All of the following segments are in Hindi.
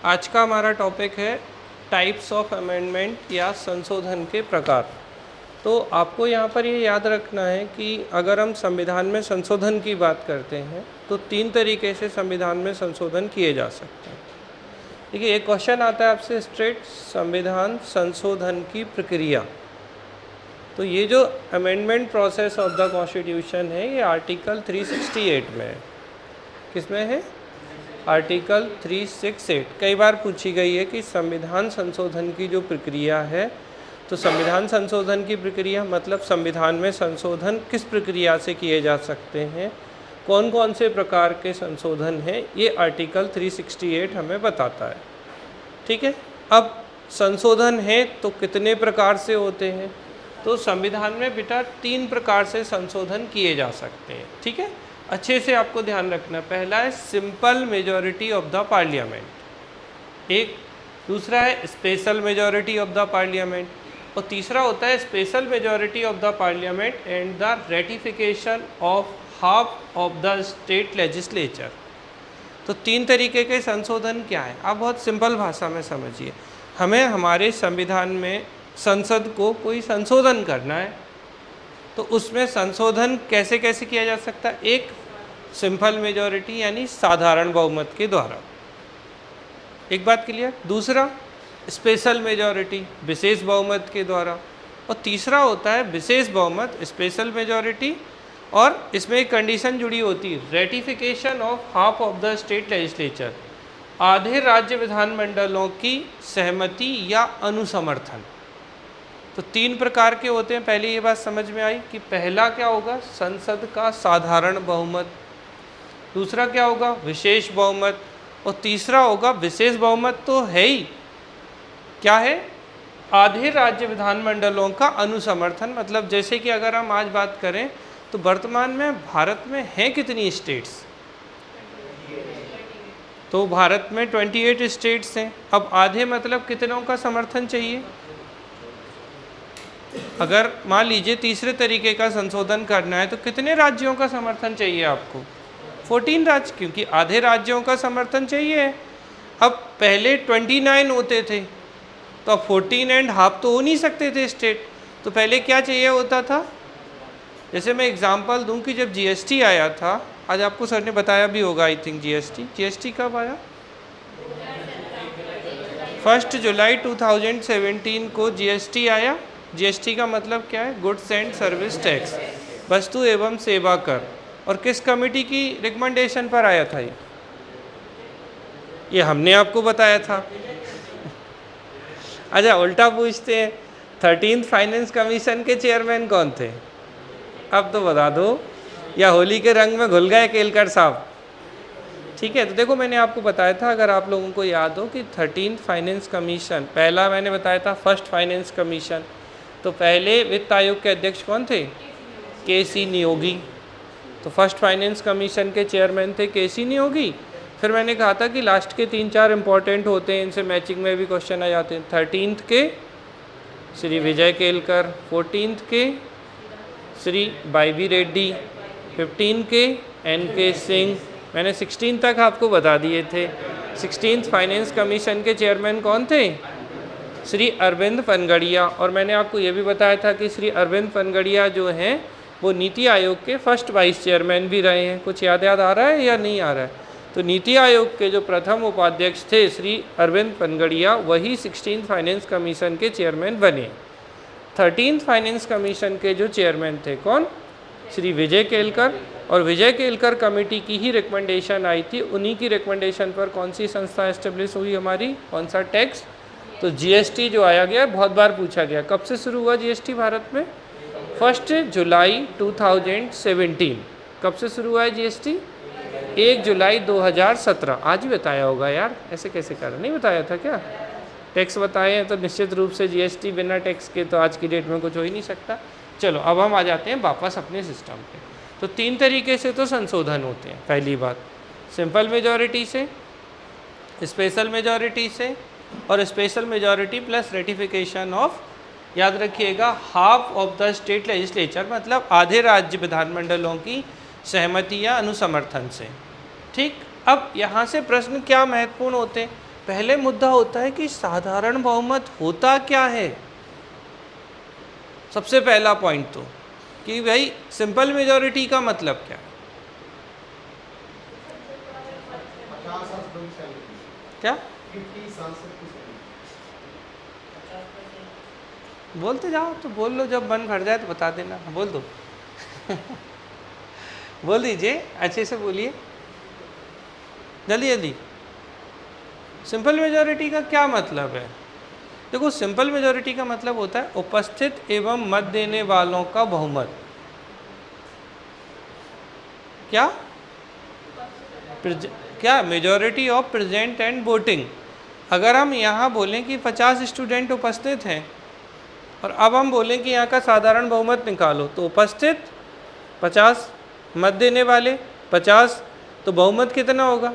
आज का हमारा टॉपिक है टाइप्स ऑफ अमेंडमेंट या संशोधन के प्रकार। तो आपको यहाँ पर ये याद रखना है कि अगर हम संविधान में संशोधन की बात करते हैं तो 3 तरीके से संविधान में संशोधन किए जा सकते हैं। देखिए, एक क्वेश्चन आता है आपसे स्ट्रेट, संविधान संशोधन की प्रक्रिया। तो ये जो amendment process of the constitution है ये आर्टिकल 368 में है। किसमें है? आर्टिकल 368। कई बार पूछी गई है कि संविधान संशोधन की जो प्रक्रिया है, तो संविधान संशोधन की प्रक्रिया मतलब संविधान में संशोधन किस प्रक्रिया से किए जा सकते हैं, कौन कौन से प्रकार के संशोधन हैं, ये आर्टिकल 368 हमें बताता है। ठीक है, अब संशोधन है तो कितने प्रकार से होते हैं? तो संविधान में बेटा 3 प्रकार से संशोधन किए जा सकते हैं। ठीक है, अच्छे से आपको ध्यान रखना। पहला है simple majority of the parliament, एक दूसरा है special majority of the parliament, और तीसरा होता है special majority of the parliament and the ratification of half of the state legislature. तो 3 तरीके के संशोधन क्या है, आप बहुत सिंपल भाषा में समझिए। हमें हमारे संविधान में संसद को कोई संशोधन करना है, तो उसमें संशोधन कैसे कैसे किया जा सकता है? एक सिंपल मेजॉरिटी यानी साधारण बहुमत के द्वारा, एक बात क्लियर। दूसरा स्पेशल मेजॉरिटी विशेष बहुमत के द्वारा, और तीसरा होता है विशेष बहुमत स्पेशल मेजॉरिटी, और इसमें एक कंडीशन जुड़ी होती है, ratification of half of the state legislature, आधे राज्य विधानमंडलों की सहमति या अनुसमर्थन। तो 3 प्रकार के होते हैं। पहले ये बात समझ में आई कि पहला क्या होगा, संसद का साधारण बहुमत, दूसरा क्या होगा, विशेष बहुमत, और तीसरा होगा विशेष बहुमत तो है ही, क्या है, आधे राज्य विधानमंडलों का अनुसमर्थन। मतलब जैसे कि अगर हम आज बात करें तो वर्तमान में भारत में हैं कितनी स्टेट्स? तो भारत में 28 स्टेट्स हैं। अब आधे मतलब कितनों का समर्थन चाहिए? अगर मान लीजिए तीसरे तरीके का संशोधन करना है तो कितने राज्यों का समर्थन चाहिए आपको? 14 राज्य, क्योंकि आधे राज्यों का समर्थन चाहिए। अब पहले 29 होते थे, तो अब 14 एंड हाफ तो हो नहीं सकते थे स्टेट, तो पहले क्या चाहिए होता था? जैसे मैं एग्जांपल दूं कि जब जीएसटी आया था, आज आपको सर ने बताया भी होगा आई थिंक, जीएसटी कब आया? 1 जुलाई 2017 को जीएसटी आया। जीएसटी का मतलब क्या है? गुड्स एंड सर्विस टैक्स, वस्तु एवं सेवा कर। और किस कमेटी की रिकमेंडेशन पर आया था ये हमने आपको बताया था। अच्छा, उल्टा पूछते हैं, 13th फाइनेंस कमीशन के चेयरमैन कौन थे? अब तो बता दो, या होली के रंग में घुल गए केलकर साहब? ठीक है, तो देखो मैंने आपको बताया था, अगर आप लोगों को याद हो कि 13th फाइनेंस कमीशन, पहला मैंने बताया था फर्स्ट फाइनेंस कमीशन, तो पहले वित्त आयोग के अध्यक्ष कौन थे? के.सी. नियोगी। तो फर्स्ट फाइनेंस कमीशन के चेयरमैन थे के.सी. नियोगी। फिर मैंने कहा था कि लास्ट के 3-4 इंपॉर्टेंट होते हैं, इनसे मैचिंग में भी क्वेश्चन आ जाते हैं। 13th के श्री विजय केलकर, 14th के श्री वाई.वी. रेड्डी, 15 के एन.के. सिंह। मैंने 16 तक आपको बता दिए थे। 16th फाइनेंस कमीशन के चेयरमैन कौन थे? श्री अरविंद पनगड़िया। और मैंने आपको ये भी बताया था कि श्री अरविंद पनगड़िया जो हैं वो नीति आयोग के फर्स्ट वाइस चेयरमैन भी रहे हैं। कुछ याद आ रहा है या नहीं आ रहा है? तो नीति आयोग के जो प्रथम उपाध्यक्ष थे श्री अरविंद पनगड़िया, वही 16th फाइनेंस कमीशन के चेयरमैन बने। 13th फाइनेंस कमीशन के जो चेयरमैन थे कौन? श्री विजय केलकर। और विजय केलकर कमेटी की ही रिकमेंडेशन आई थी, उन्हीं की रिकमेंडेशन पर कौन सी संस्था एस्टेब्लिश हुई हमारी, कौन सा टैक्स? तो जीएसटी जो आया गया, बहुत बार पूछा गया, कब से शुरू हुआ जीएसटी भारत में? 1 जुलाई 2017। कब से शुरू हुआ है जीएसटी? 1 जुलाई 2017। आज ही बताया होगा यार, ऐसे कैसे कर, नहीं बताया था क्या? टैक्स बताए हैं तो निश्चित रूप से जीएसटी बिना टैक्स के तो आज की डेट में कुछ हो ही नहीं सकता। चलो अब हम आ जाते हैं वापस अपने सिस्टम पे। तो 3 तरीके से तो संशोधन होते हैं। पहली बात सिंपल मेजॉरिटी से, स्पेशल मेजॉरिटी से, और special majority plus ratification of, याद रखिएगा, half of the state legislature, मतलब आधे राज्य विधानमंडलों की सहमति या अनुसमर्थन से। ठीक, अब यहाँ से प्रश्न क्या महत्वपूर्ण होते हैं? पहले मुद्दा होता है कि साधारण बहुमत होता क्या है। सबसे पहला पॉइंट तो कि भाई सिंपल मेजॉरिटी का मतलब क्या है। क्या बोलते जाओ, तो बोल लो, जब मन भर जाए तो बता देना, बोल दो बोल दीजिए, अच्छे से बोलिए, जल्दी जल्दी। सिंपल मेजॉरिटी का क्या मतलब है? देखो, सिंपल मेजॉरिटी का मतलब होता है उपस्थित एवं मत देने वालों का बहुमत। क्या majority of present and voting. अगर हम यहाँ बोलें कि 50 स्टूडेंट उपस्थित हैं और अब हम बोलें कि यहाँ का साधारण बहुमत निकालो, तो उपस्थित 50, मत देने वाले 50, तो बहुमत कितना होगा?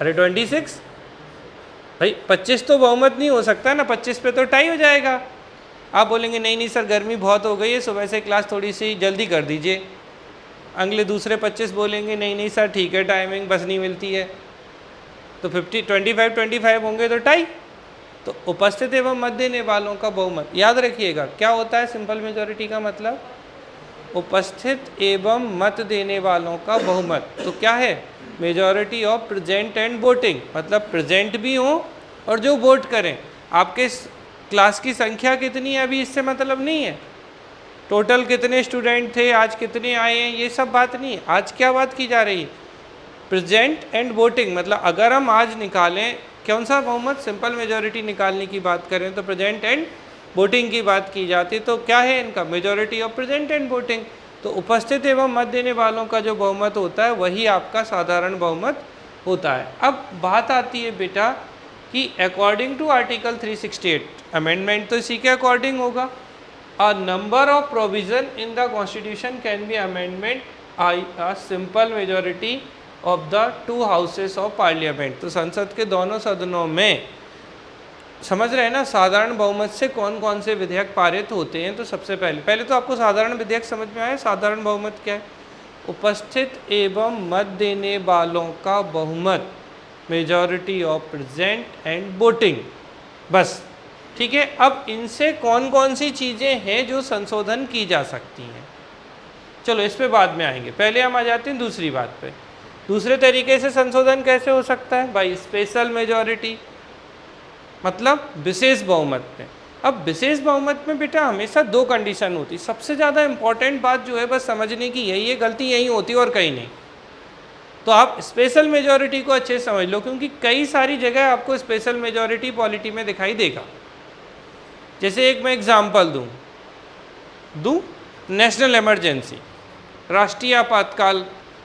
अरे 26। भाई 25 तो बहुमत नहीं हो सकता ना, 25 पे तो टाई हो जाएगा। आप बोलेंगे नहीं नहीं सर, गर्मी बहुत हो गई है, सुबह से क्लास थोड़ी सी जल्दी कर दीजिए। अगले दूसरे 25 बोलेंगे नहीं नहीं सर ठीक है, टाइमिंग बस नहीं मिलती है, तो 25 होंगे तो टाई। तो उपस्थित एवं मत देने वालों का बहुमत, याद रखिएगा क्या होता है सिंपल मेजॉरिटी का मतलब? उपस्थित एवं मत देने वालों का बहुमत। तो क्या है? Majority of present and voting, मतलब प्रेजेंट भी हो और जो वोट करें। आपके क्लास की संख्या कितनी है अभी इससे मतलब नहीं है, टोटल कितने स्टूडेंट थे, आज कितने आए हैं, ये सब बात नहीं है। आज क्या बात की जा रही है? Present and voting. मतलब अगर हम आज निकालें कौन सा बहुमत, सिंपल मेजॉरिटी निकालने की बात करें तो प्रेजेंट एंड वोटिंग की बात की जाती, तो क्या है इनका? Majority of present and voting. तो उपस्थित एवं मत देने वालों का जो बहुमत होता है वही आपका साधारण बहुमत होता है। अब बात आती है बेटा कि अकॉर्डिंग टू आर्टिकल 368, अमेंडमेंट तो इसी के अकॉर्डिंग होगा। A number of provision in the constitution can be amendment a simple majority of the 2 houses of parliament. तो संसद के दोनों सदनों में, समझ रहे हैं ना, साधारण बहुमत से कौन कौन से विधेयक पारित होते हैं। तो सबसे पहले तो आपको साधारण विधेयक समझ में आया। साधारण बहुमत क्या है? उपस्थित एवं मत देने वालों का बहुमत, majority of present and voting, बस ठीक है। अब इनसे कौन कौन सी चीज़ें हैं जो संशोधन की जा सकती हैं, चलो इस पे बाद में आएंगे। पहले हम आ जाते हैं दूसरी बात पे। दूसरे तरीके से संशोधन कैसे हो सकता है? बाई स्पेशल मेजॉरिटी, मतलब विशेष बहुमत में। अब विशेष बहुमत में बेटा हमेशा 2 कंडीशन होती। सबसे ज़्यादा इम्पॉर्टेंट बात जो है बस समझने की यही है, गलती यही होती है और कहीं नहीं। तो आप स्पेशल मेजॉरिटी को अच्छे से समझ लो, क्योंकि कई सारी जगह आपको स्पेशल मेजॉरिटी पॉलिटी में दिखाई देगा। जैसे एक मैं एग्जाम्पल दूँ, नेशनल इमरजेंसी, राष्ट्रीय आपातकाल।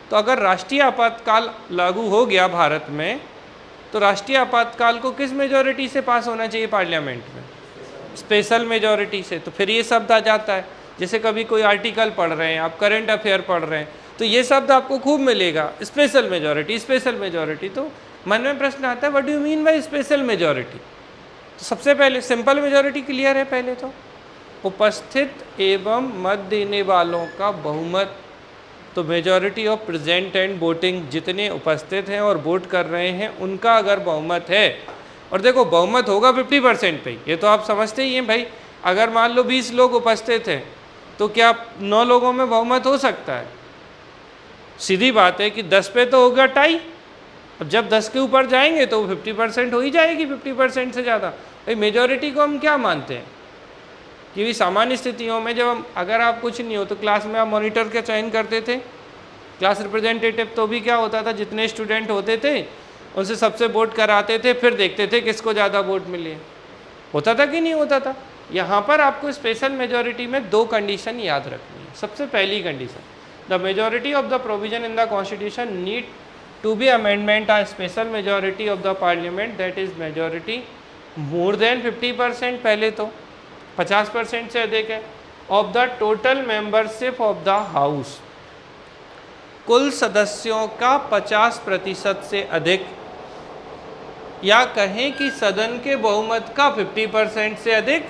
तो अगर राष्ट्रीय आपातकाल लागू हो गया भारत में, तो राष्ट्रीय आपातकाल को किस मेजॉरिटी से पास होना चाहिए पार्लियामेंट में? स्पेशल मेजॉरिटी से। तो फिर ये शब्द आ जाता है, जैसे कभी कोई आर्टिकल पढ़ रहे हैं आप, करंट अफेयर पढ़ रहे हैं, तो ये शब्द आपको खूब मिलेगा, स्पेशल मेजॉरिटी स्पेशल मेजॉरिटी। तो मन में प्रश्न आता है what do you mean by special majority? तो सबसे पहले सिंपल मेजॉरिटी क्लियर है। पहले तो उपस्थित एवं मत देने वालों का बहुमत, तो majority of present and voting, जितने उपस्थित हैं और वोट कर रहे हैं उनका अगर बहुमत है, और देखो बहुमत होगा 50% पे, ये तो आप समझते ही हैं भाई। अगर मान लो 20 लोग उपस्थित हैं तो क्या 9 लोगों में बहुमत हो सकता है? सीधी बात है कि 10 पे तो होगा टाई। अब जब 10 के ऊपर जाएंगे तो 50% हो ही जाएगी, 50% से ज़्यादा। भाई मेजॉरिटी को हम क्या मानते हैं कि भी सामान्य स्थितियों में जब हम, अगर आप कुछ नहीं हो तो क्लास में आप मॉनिटर का चयन करते थे, क्लास रिप्रेजेंटेटिव, तो भी क्या होता था, जितने स्टूडेंट होते थे उनसे सबसे वोट कराते थे, फिर देखते थे किसको ज़्यादा वोट मिले। होता था कि नहीं होता था? यहाँ पर आपको स्पेशल मेजॉरिटी में 2 कंडीशन याद रखनी है। सबसे पहली condition, the majority of the provision in the constitution need to be amendment a special majority of the parliament that is majority more than 50%, पहले तो 50% से अधिक है, of the total membership of the house, कुल सदस्यों का 50% से अधिक, या कहें कि सदन के बहुमत का 50% से अधिक,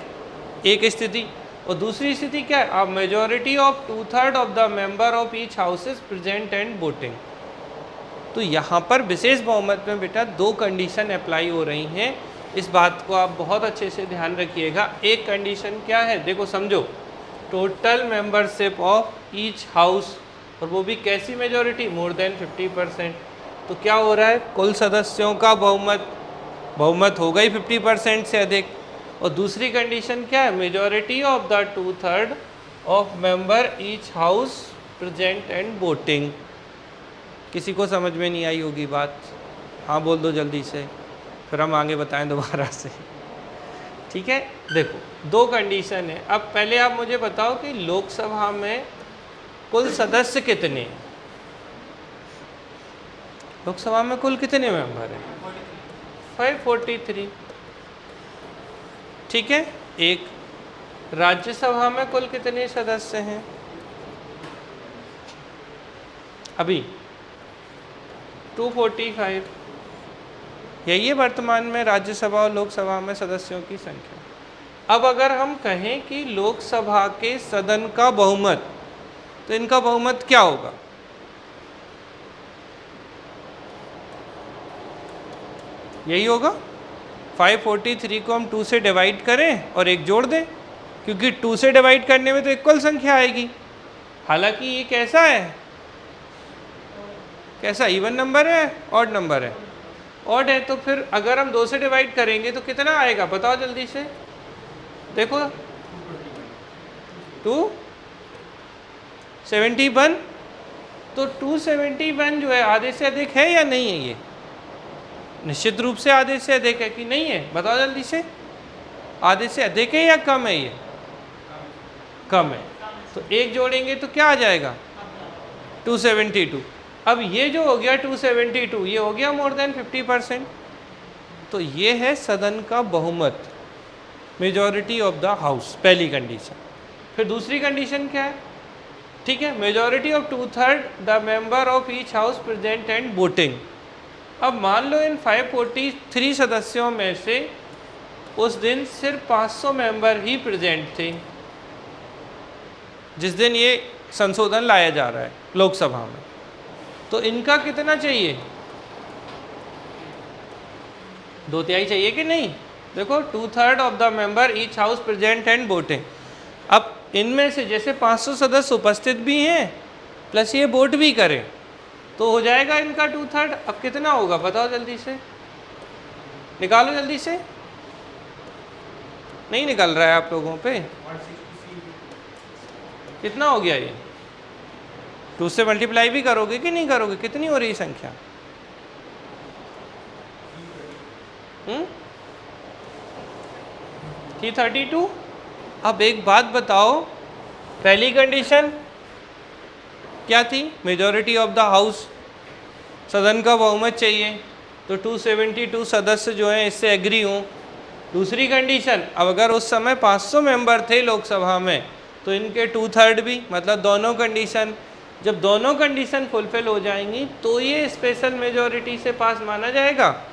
एक स्थिति। और दूसरी स्थिति क्या है? अब majority of 2/3 of the member of each house is present and voting. तो यहाँ पर विशेष बहुमत में बेटा दो कंडीशन अप्लाई हो रही हैं, इस बात को आप बहुत अच्छे से ध्यान रखिएगा। एक कंडीशन क्या है, देखो समझो, total membership of each house, और वो भी कैसी मेजॉरिटी, मोर देन 50%। तो क्या हो रहा है, कुल सदस्यों का बहुमत होगा ही 50% से अधिक। और दूसरी कंडीशन क्या है, majority of the 2/3 of member each house present and voting. किसी को समझ में नहीं आई होगी बात, हाँ बोल दो जल्दी से, फिर हम आगे बताएं दोबारा से। ठीक है, देखो दो कंडीशन है। अब पहले आप मुझे बताओ कि लोकसभा में कुल सदस्य कितने हैं? लोकसभा में कुल कितने मेंबर हैं? 543। ठीक है, एक राज्यसभा में कुल कितने सदस्य हैं? अभी 245। यही है वर्तमान में राज्यसभा और लोकसभा में सदस्यों की संख्या। अब अगर हम कहें कि लोकसभा के सदन का बहुमत, तो इनका बहुमत क्या होगा? यही होगा, 543 को हम 2 से डिवाइड करें और एक जोड़ दें, क्योंकि 2 से डिवाइड करने में तो इक्वल संख्या आएगी। हालांकि ये कैसा है, कैसा इवन नंबर है, ऑड नंबर है? ऑड है। तो फिर अगर हम 2 से डिवाइड करेंगे तो कितना आएगा, बताओ जल्दी से। देखो 271, तो 271 जो है आधे से अधिक है या नहीं है? ये निश्चित रूप से आधे से अधिक है कि नहीं है, बताओ जल्दी से। आधे से अधिक है या कम है? ये कम है। तो एक जोड़ेंगे तो क्या आ जाएगा, 272। अब ये जो हो गया 272, ये हो गया मोर देन 50%। तो ये है सदन का बहुमत, मेजॉरिटी ऑफ द हाउस, पहली कंडीशन। फिर दूसरी कंडीशन क्या है, ठीक है, majority of 2/3 the member of each house present and voting. अब मान लो इन 543 सदस्यों में से उस दिन सिर्फ 500 मेंबर ही प्रेजेंट थे, जिस दिन ये संशोधन लाया जा रहा है लोकसभा में। तो इनका कितना चाहिए, 2/3 चाहिए कि नहीं? देखो 2/3 of the member each house present and voting. अब इनमें से जैसे 500 सदस्य उपस्थित भी हैं प्लस ये वोट भी करें, तो हो जाएगा इनका 2/3। अब कितना होगा बताओ जल्दी से, निकालो जल्दी से। नहीं निकल रहा है आप लोगों पे, कितना हो गया ये? 2 से मल्टीप्लाई भी करोगे कि नहीं करोगे? कितनी हो रही संख्या? 332। अब एक बात बताओ, पहली कंडीशन क्या थी, मेजॉरिटी ऑफ द हाउस, सदन का बहुमत चाहिए, तो 272 सदस्य जो हैं इससे एग्री हों। दूसरी कंडीशन, अब अगर उस समय 500 मेंबर थे लोकसभा में तो इनके 2/3 भी, मतलब दोनों कंडीशन, जब दोनों कंडीशन फुलफिल हो जाएंगी तो ये स्पेशल मेजॉरिटी से पास माना जाएगा।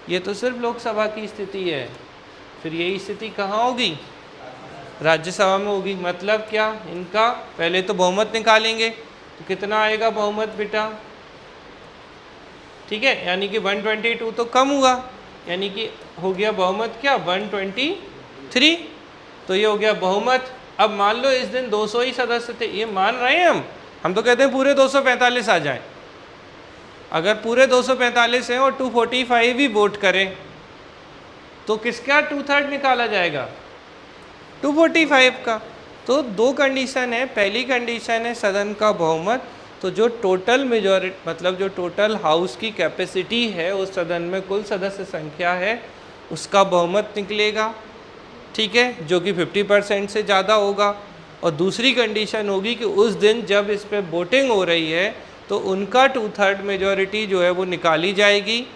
ये तो सिर्फ लोकसभा की स्थिति है, फिर यही स्थिति कहाँ होगी, राज्यसभा में होगी। मतलब क्या, इनका पहले तो बहुमत निकालेंगे, तो कितना आएगा बहुमत बेटा, ठीक है, यानी कि 122 तो कम हुआ, यानी कि हो गया बहुमत क्या, 123। तो ये हो गया बहुमत। अब मान लो इस दिन 200 ही सदस्य थे, ये मान रहे हैं हम तो कहते हैं पूरे 245 आ जाएं। अगर पूरे 245 हैं और 245 ही वोट करें तो किसका 2/3 निकाला जाएगा, 245 का। तो दो कंडीशन है, पहली कंडीशन है सदन का बहुमत, तो जो टोटल मेजॉरिटी, मतलब जो टोटल हाउस की कैपेसिटी है उस सदन में कुल सदस्य संख्या है उसका बहुमत निकलेगा, ठीक है, जो कि 50% से ज़्यादा होगा। और दूसरी कंडीशन होगी कि उस दिन जब इस पे वोटिंग हो रही है तो उनका 2/3 मेजॉरिटी जो है वो निकाली जाएगी,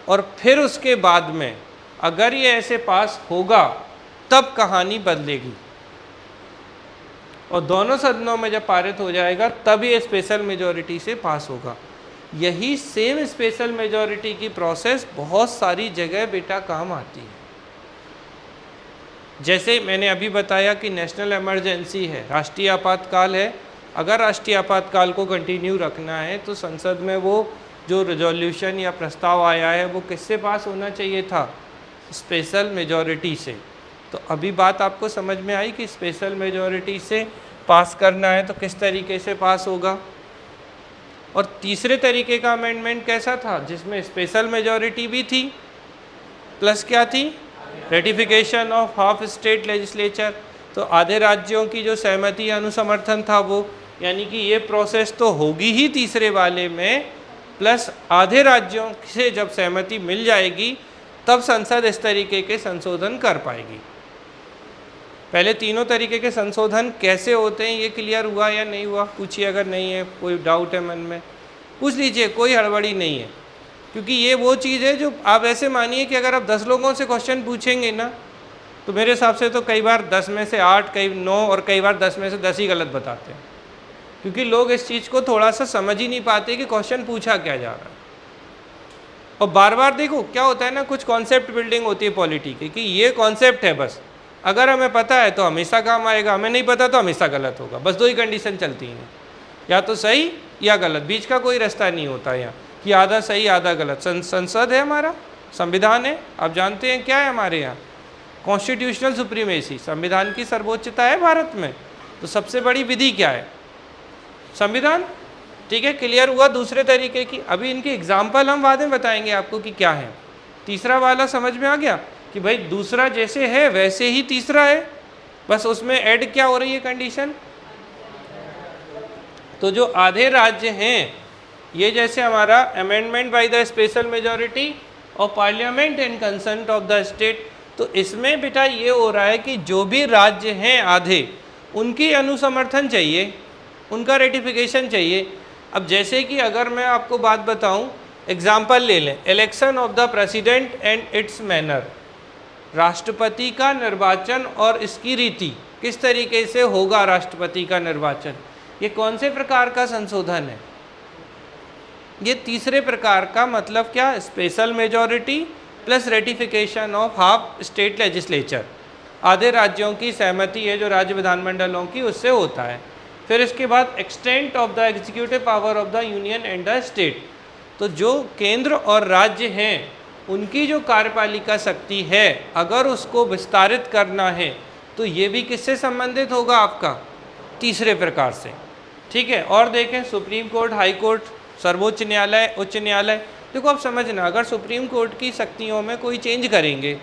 और फिर उसके बाद में अगर ये ऐसे पास होगा तब कहानी बदलेगी, और दोनों सदनों में जब पारित हो जाएगा तब ये स्पेशल मेजॉरिटी से पास होगा। यही सेम स्पेशल मेजॉरिटी की प्रोसेस बहुत सारी जगह बेटा काम आती है। जैसे मैंने अभी बताया कि नेशनल इमरजेंसी है, राष्ट्रीय आपातकाल है, अगर राष्ट्रीय आपातकाल को कंटिन्यू रखना है तो संसद में वो जो रेजोल्यूशन या प्रस्ताव आया है वो किससे पास होना चाहिए था? स्पेशल मेजॉरिटी से। तो अभी बात आपको समझ में आई कि स्पेशल मेजॉरिटी से पास करना है तो किस तरीके से पास होगा। और तीसरे तरीके का अमेंडमेंट कैसा था, जिसमें स्पेशल मेजॉरिटी भी थी प्लस क्या थी, ratification of half state legislature. तो आधे राज्यों की जो सहमति अनुसमर्थन था वो, यानी कि ये प्रोसेस तो होगी ही तीसरे वाले में, प्लस आधे राज्यों से जब सहमति मिल जाएगी तब संसद इस तरीके के संशोधन कर पाएगी। पहले तीनों तरीके के संशोधन कैसे होते हैं ये क्लियर हुआ या नहीं हुआ? पूछिए, अगर नहीं है, कोई डाउट है मन में पूछ लीजिए, कोई हड़बड़ी नहीं है। क्योंकि ये वो चीज़ है जो आप ऐसे मानिए कि अगर आप 10 लोगों से क्वेश्चन पूछेंगे ना, तो मेरे हिसाब से तो कई बार 10 में से 8, कई 9 और कई बार 10 में से 10 ही गलत बताते हैं। क्योंकि लोग इस चीज़ को थोड़ा सा समझ ही नहीं पाते कि क्वेश्चन पूछा क्या जा रहा है। और बार बार देखो क्या होता है ना, कुछ कॉन्सेप्ट बिल्डिंग होती है पॉलिटी की कि ये कॉन्सेप्ट है, बस अगर हमें पता है तो हमेशा काम आएगा, हमें नहीं पता तो हमेशा गलत होगा। बस 2 ही कंडीशन चलती हैं, या तो सही या गलत, बीच का कोई रास्ता नहीं होता यहाँ कि आधा सही आधा गलत। संसद है हमारा, संविधान है, आप जानते हैं क्या है हमारे यहाँ, कॉन्स्टिट्यूशनल सुप्रीमेसी, संविधान की सर्वोच्चता है भारत में। तो सबसे बड़ी विधि क्या है? संविधान। ठीक है, क्लियर हुआ। दूसरे तरीके की अभी इनकी एग्जाम्पल हम बाद में बताएंगे आपको कि क्या है। तीसरा वाला समझ में आ गया कि भाई दूसरा जैसे है वैसे ही तीसरा है, बस उसमें ऐड क्या हो रही है कंडीशन। तो जो आधे राज्य हैं, ये जैसे हमारा amendment by the special majority of parliament and consent of the state, तो इसमें बेटा ये हो रहा है कि जो भी राज्य हैं आधे, उनकी अनुसमर्थन चाहिए, उनका रेटिफिकेशन चाहिए। अब जैसे कि अगर मैं आपको बात बताऊं, एग्जाम्पल ले लें, election of the president and it's manner, राष्ट्रपति का निर्वाचन और इसकी रीति, किस तरीके से होगा राष्ट्रपति का निर्वाचन, ये कौन से प्रकार का संशोधन है? ये तीसरे प्रकार का, मतलब क्या, special majority plus ratification of half state legislature, आधे राज्यों की सहमति है जो राज्य विधानमंडलों की, उससे होता है। फिर इसके बाद extent of the executive power of the union and the state, तो जो केंद्र और राज्य हैं उनकी जो कार्यपालिका शक्ति है, अगर उसको विस्तारित करना है तो ये भी किससे संबंधित होगा आपका? तीसरे प्रकार से। ठीक है, और देखें सुप्रीम कोर्ट, हाई कोर्ट, सर्वोच्च न्यायालय, उच्च न्यायालय। देखो आप समझना, अगर सुप्रीम कोर्ट की शक्तियों में कोई चेंज करेंगे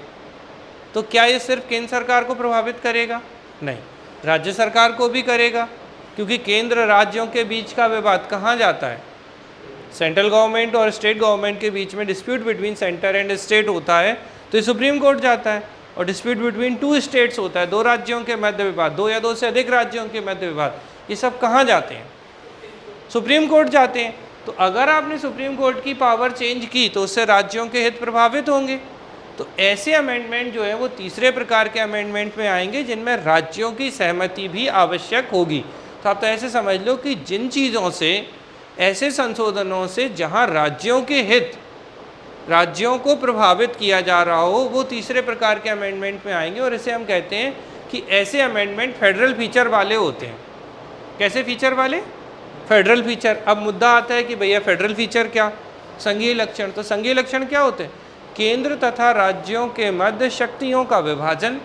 तो क्या ये सिर्फ केंद्र सरकार को प्रभावित करेगा? नहीं, राज्य सरकार को भी करेगा, क्योंकि केंद्र राज्यों के बीच का विवाद कहाँ जाता है? सेंट्रल गवर्नमेंट और स्टेट गवर्नमेंट के बीच में dispute between centre and state होता है तो ये सुप्रीम कोर्ट जाता है। और डिस्प्यूट बिटवीन 2 स्टेट्स होता है, 2 राज्यों के मध्य विवाद, 2 या 2 से अधिक राज्यों के मध्य विवाद, ये सब कहाँ जाते हैं? सुप्रीम कोर्ट जाते हैं। तो अगर आपने सुप्रीम कोर्ट की पावर चेंज की तो उससे राज्यों के हित प्रभावित होंगे। तो ऐसे अमेंडमेंट जो है वो तीसरे प्रकार के अमेंडमेंट में आएंगे जिनमें राज्यों की सहमति भी आवश्यक होगी। तो आप तो ऐसे समझ लो कि जिन चीज़ों से, ऐसे संशोधनों से जहां राज्यों के हित, राज्यों को प्रभावित किया जा रहा हो, वो तीसरे प्रकार के अमेंडमेंट में आएंगे। और इसे हम कहते हैं कि ऐसे अमेंडमेंट फेडरल फीचर वाले होते हैं। कैसे फीचर वाले? Federal feature. अब मुद्दा आता है कि भैया फेडरल फीचर क्या? संघीय लक्षण। तो संघीय लक्षण क्या होते हैं? केंद्र तथा राज्यों के मध्य शक्तियों का विभाजन,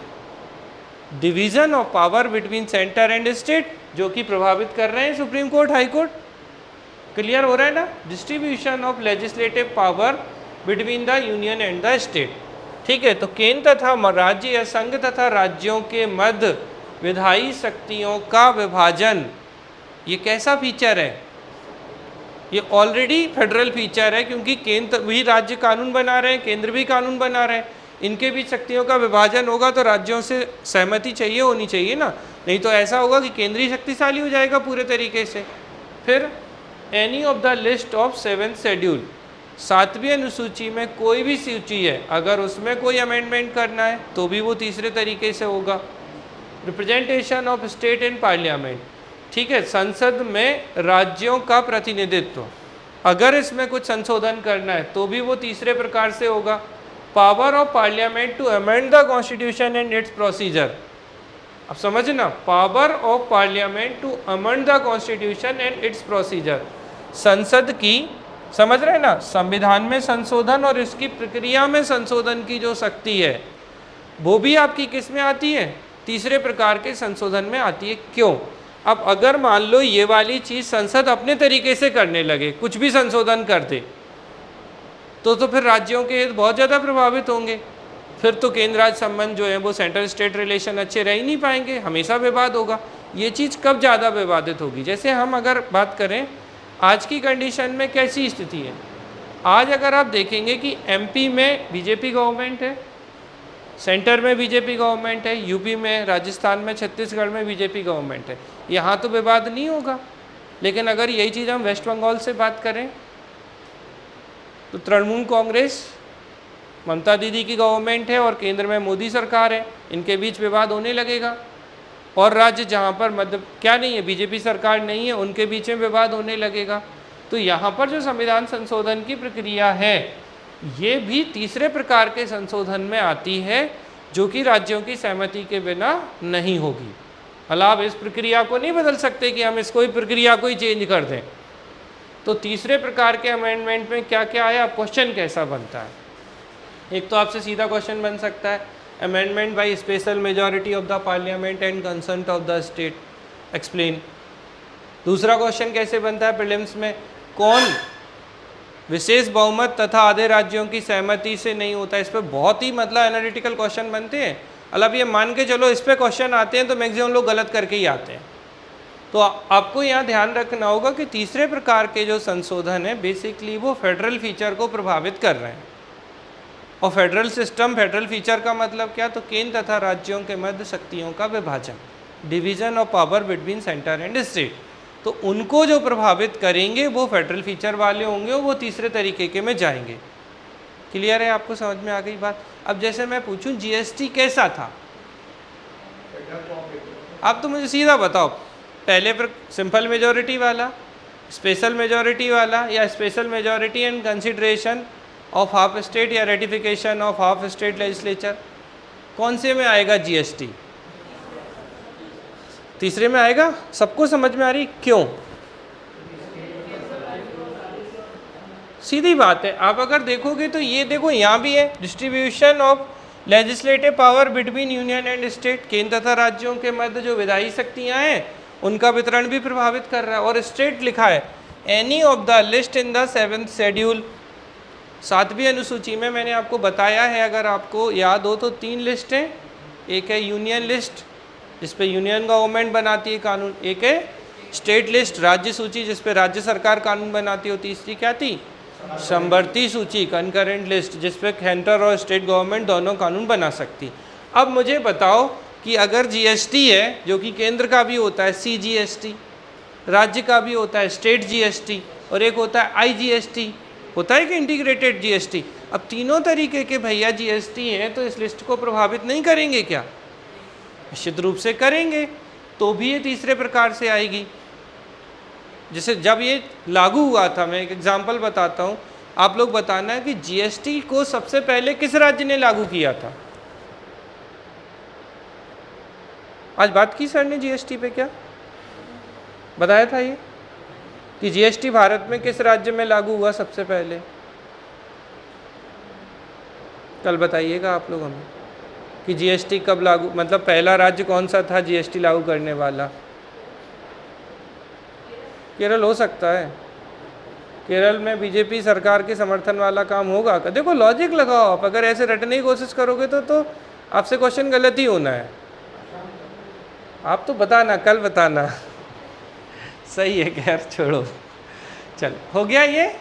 division of power between centre and state, जो कि प्रभावित कर रहे हैं supreme court, high court. Clear हो रहा है ना? Distribution of legislative power between the union and the state. ठीक है, तो केंद्र तथा राज्य या संघ तथा राज्यों के मध्य विधायी शक्तियों का विभाजन, ये कैसा फीचर है? ये ऑलरेडी फेडरल फीचर है, क्योंकि केंद्र भी राज्य कानून बना रहे हैं, केंद्र भी कानून बना रहे हैं, इनके बीच शक्तियों का विभाजन होगा तो राज्यों से सहमति चाहिए होनी चाहिए ना, नहीं तो ऐसा होगा कि केंद्रीय शक्तिशाली हो जाएगा पूरे तरीके से। फिर any of the list of 7th schedule, 7वीं अनुसूची में कोई भी सूची है, अगर उसमें कोई अमेंडमेंट करना है तो भी वो तीसरे तरीके से होगा। Representation of state in parliament, ठीक है, संसद में राज्यों का प्रतिनिधित्व, अगर इसमें कुछ संशोधन करना है तो भी वो तीसरे प्रकार से होगा। Power of parliament to amend the constitution and its procedure, अब समझना, power of parliament to amend the constitution and its procedure, संसद की समझ रहे हैं ना, संविधान में संशोधन और इसकी प्रक्रिया में संशोधन की जो शक्ति है वो भी आपकी किस में आती है, तीसरे प्रकार के संशोधन में आती है। क्यों? अब अगर मान लो ये वाली चीज संसद अपने तरीके से करने लगे, कुछ भी संशोधन कर दे, तो फिर राज्यों के हित बहुत ज़्यादा प्रभावित होंगे। फिर तो केंद्र राज्य संबंध जो है वो सेंट्रल स्टेट रिलेशन अच्छे रह ही नहीं पाएंगे, हमेशा विवाद होगा। ये चीज़ कब ज़्यादा विवादित होगी? जैसे हम अगर बात करें आज की कंडीशन में कैसी स्थिति है, आज अगर आप देखेंगे कि एमपी में बीजेपी गवर्नमेंट है, सेंटर में बीजेपी गवर्नमेंट है, यूपी में, राजस्थान में, छत्तीसगढ़ में बीजेपी गवर्नमेंट है, यहाँ तो विवाद नहीं होगा। लेकिन अगर यही चीज़ हम वेस्ट बंगाल से बात करें तो तृणमूल कांग्रेस, ममता दीदी की गवर्नमेंट है और केंद्र में मोदी सरकार है, इनके बीच विवाद होने लगेगा। और राज्य जहाँ पर मतलब क्या नहीं है, बीजेपी सरकार नहीं है, उनके बीच में विवाद होने लगेगा। तो यहाँ पर जो संविधान संशोधन की प्रक्रिया है ये भी तीसरे प्रकार के संशोधन में आती है, जो कि राज्यों की सहमति के बिना नहीं होगी। हालांकि आप इस प्रक्रिया को नहीं बदल सकते कि हम इसको ही प्रक्रिया को ही चेंज कर दें। तो तीसरे प्रकार के अमेंडमेंट में क्या क्या आया, क्वेश्चन कैसा बनता है? एक तो आपसे सीधा क्वेश्चन बन सकता है amendment by special majority of the parliament and consent of the state, explain. दूसरा क्वेश्चन कैसे बनता है प्रीलिम्स में, कौन विशेष बहुमत तथा आधे राज्यों की सहमति से नहीं होता। इस पर बहुत ही मतलब एनालिटिकल क्वेश्चन बनते हैं। अब ये मान के चलो इस पर क्वेश्चन आते हैं तो मैक्सिमम लोग गलत करके ही आते हैं। तो आपको यहाँ ध्यान रखना होगा कि तीसरे प्रकार के जो संशोधन है बेसिकली वो फेडरल फीचर को प्रभावित कर रहे हैं। और फेडरल सिस्टम, फेडरल फीचर का मतलब क्या, तो केंद्र तथा राज्यों के मध्य शक्तियों का विभाजन, division of power between centre and state. तो उनको जो प्रभावित करेंगे वो फेडरल फीचर वाले होंगे, वो तीसरे तरीके के में जाएंगे। क्लियर है? आपको समझ में आ गई बात? अब जैसे मैं पूछूं जीएसटी कैसा था, आप तो मुझे सीधा बताओ, पहले पर सिंपल मेजॉरिटी वाला, स्पेशल मेजॉरिटी वाला, या special majority and consideration of half state या ratification of half state legislature, कौन से में आएगा जीएसटी? तीसरे में आएगा। सबको समझ में आ रही क्यों? सीधी बात है। आप अगर देखोगे तो ये देखो यहाँ भी है, distribution of legislative power between union and state, केंद्र तथा राज्यों के मध्य जो विधायी शक्तियाँ हैं उनका वितरण भी प्रभावित कर रहा है। और स्टेट लिखा है any of the list in the 7th schedule, 7वीं अनुसूची में। मैंने आपको बताया है, अगर आपको याद हो तो 3 लिस्ट हैं। एक है यूनियन लिस्ट जिस पे यूनियन गवर्नमेंट बनाती है कानून, एक है स्टेट लिस्ट राज्य सूची जिस पे राज्य सरकार कानून बनाती है, और तीसरी क्या थी, समवर्ती सूची कंकरेंट लिस्ट जिस पे सेंटर और स्टेट गवर्नमेंट दोनों कानून बना सकती। अब मुझे बताओ कि अगर जीएसटी है जो कि केंद्र का भी होता है सीजीएसटी, राज्य का भी होता है स्टेट जीएसटी, और एक होता है आईजीएसटी, होता है कि इंटीग्रेटेड जीएसटी। अब तीनों तरीके के भैया जीएसटी हैं, तो इस लिस्ट को प्रभावित नहीं करेंगे क्या? निश्चित रूप से करेंगे। तो भी ये तीसरे प्रकार से आएगी। जैसे जब ये लागू हुआ था, मैं एक एग्जांपल बताता हूँ, आप लोग बताना है कि जीएसटी को सबसे पहले किस राज्य ने लागू किया था? आज बात की सर ने जीएसटी पे, क्या बताया था ये कि जीएसटी भारत में किस राज्य में लागू हुआ सबसे पहले? कल बताइएगा आप लोग हमें कि जीएसटी कब लागू, मतलब पहला राज्य कौन सा था जीएसटी लागू करने वाला? केरल हो सकता है। केरल में बीजेपी सरकार के समर्थन वाला काम होगा। देखो लॉजिक लगाओ आप, अगर ऐसे रटने की कोशिश करोगे तो आपसे क्वेश्चन गलत ही होना है। आप तो बताना, कल बताना। सही है, खैर छोड़ो, चल हो गया ये,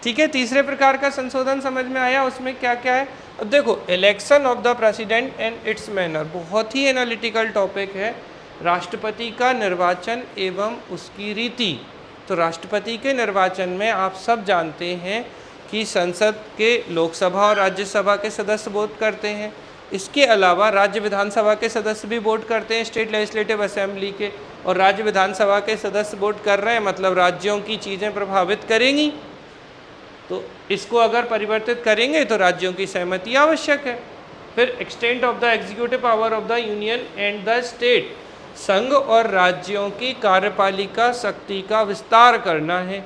ठीक है। तीसरे प्रकार का संशोधन समझ में आया, उसमें क्या क्या है? अब देखो, election of the president and it's manner, बहुत ही एनालिटिकल टॉपिक है। राष्ट्रपति का निर्वाचन एवं उसकी रीति। तो राष्ट्रपति के निर्वाचन में आप सब जानते हैं कि संसद के लोकसभा और राज्यसभा के सदस्य वोट करते हैं। इसके अलावा राज्य विधानसभा के सदस्य भी वोट करते हैं, स्टेट लेजिस्लेटिव असेंबली के। और राज्य विधानसभा के सदस्य वोट कर रहे हैं, मतलब राज्यों की चीज़ें प्रभावित करेंगी। तो इसको अगर परिवर्तित करेंगे तो राज्यों की सहमति आवश्यक है। फिर extent of the executive power of the union and the state, संघ और राज्यों की कार्यपालिका शक्ति का विस्तार करना है।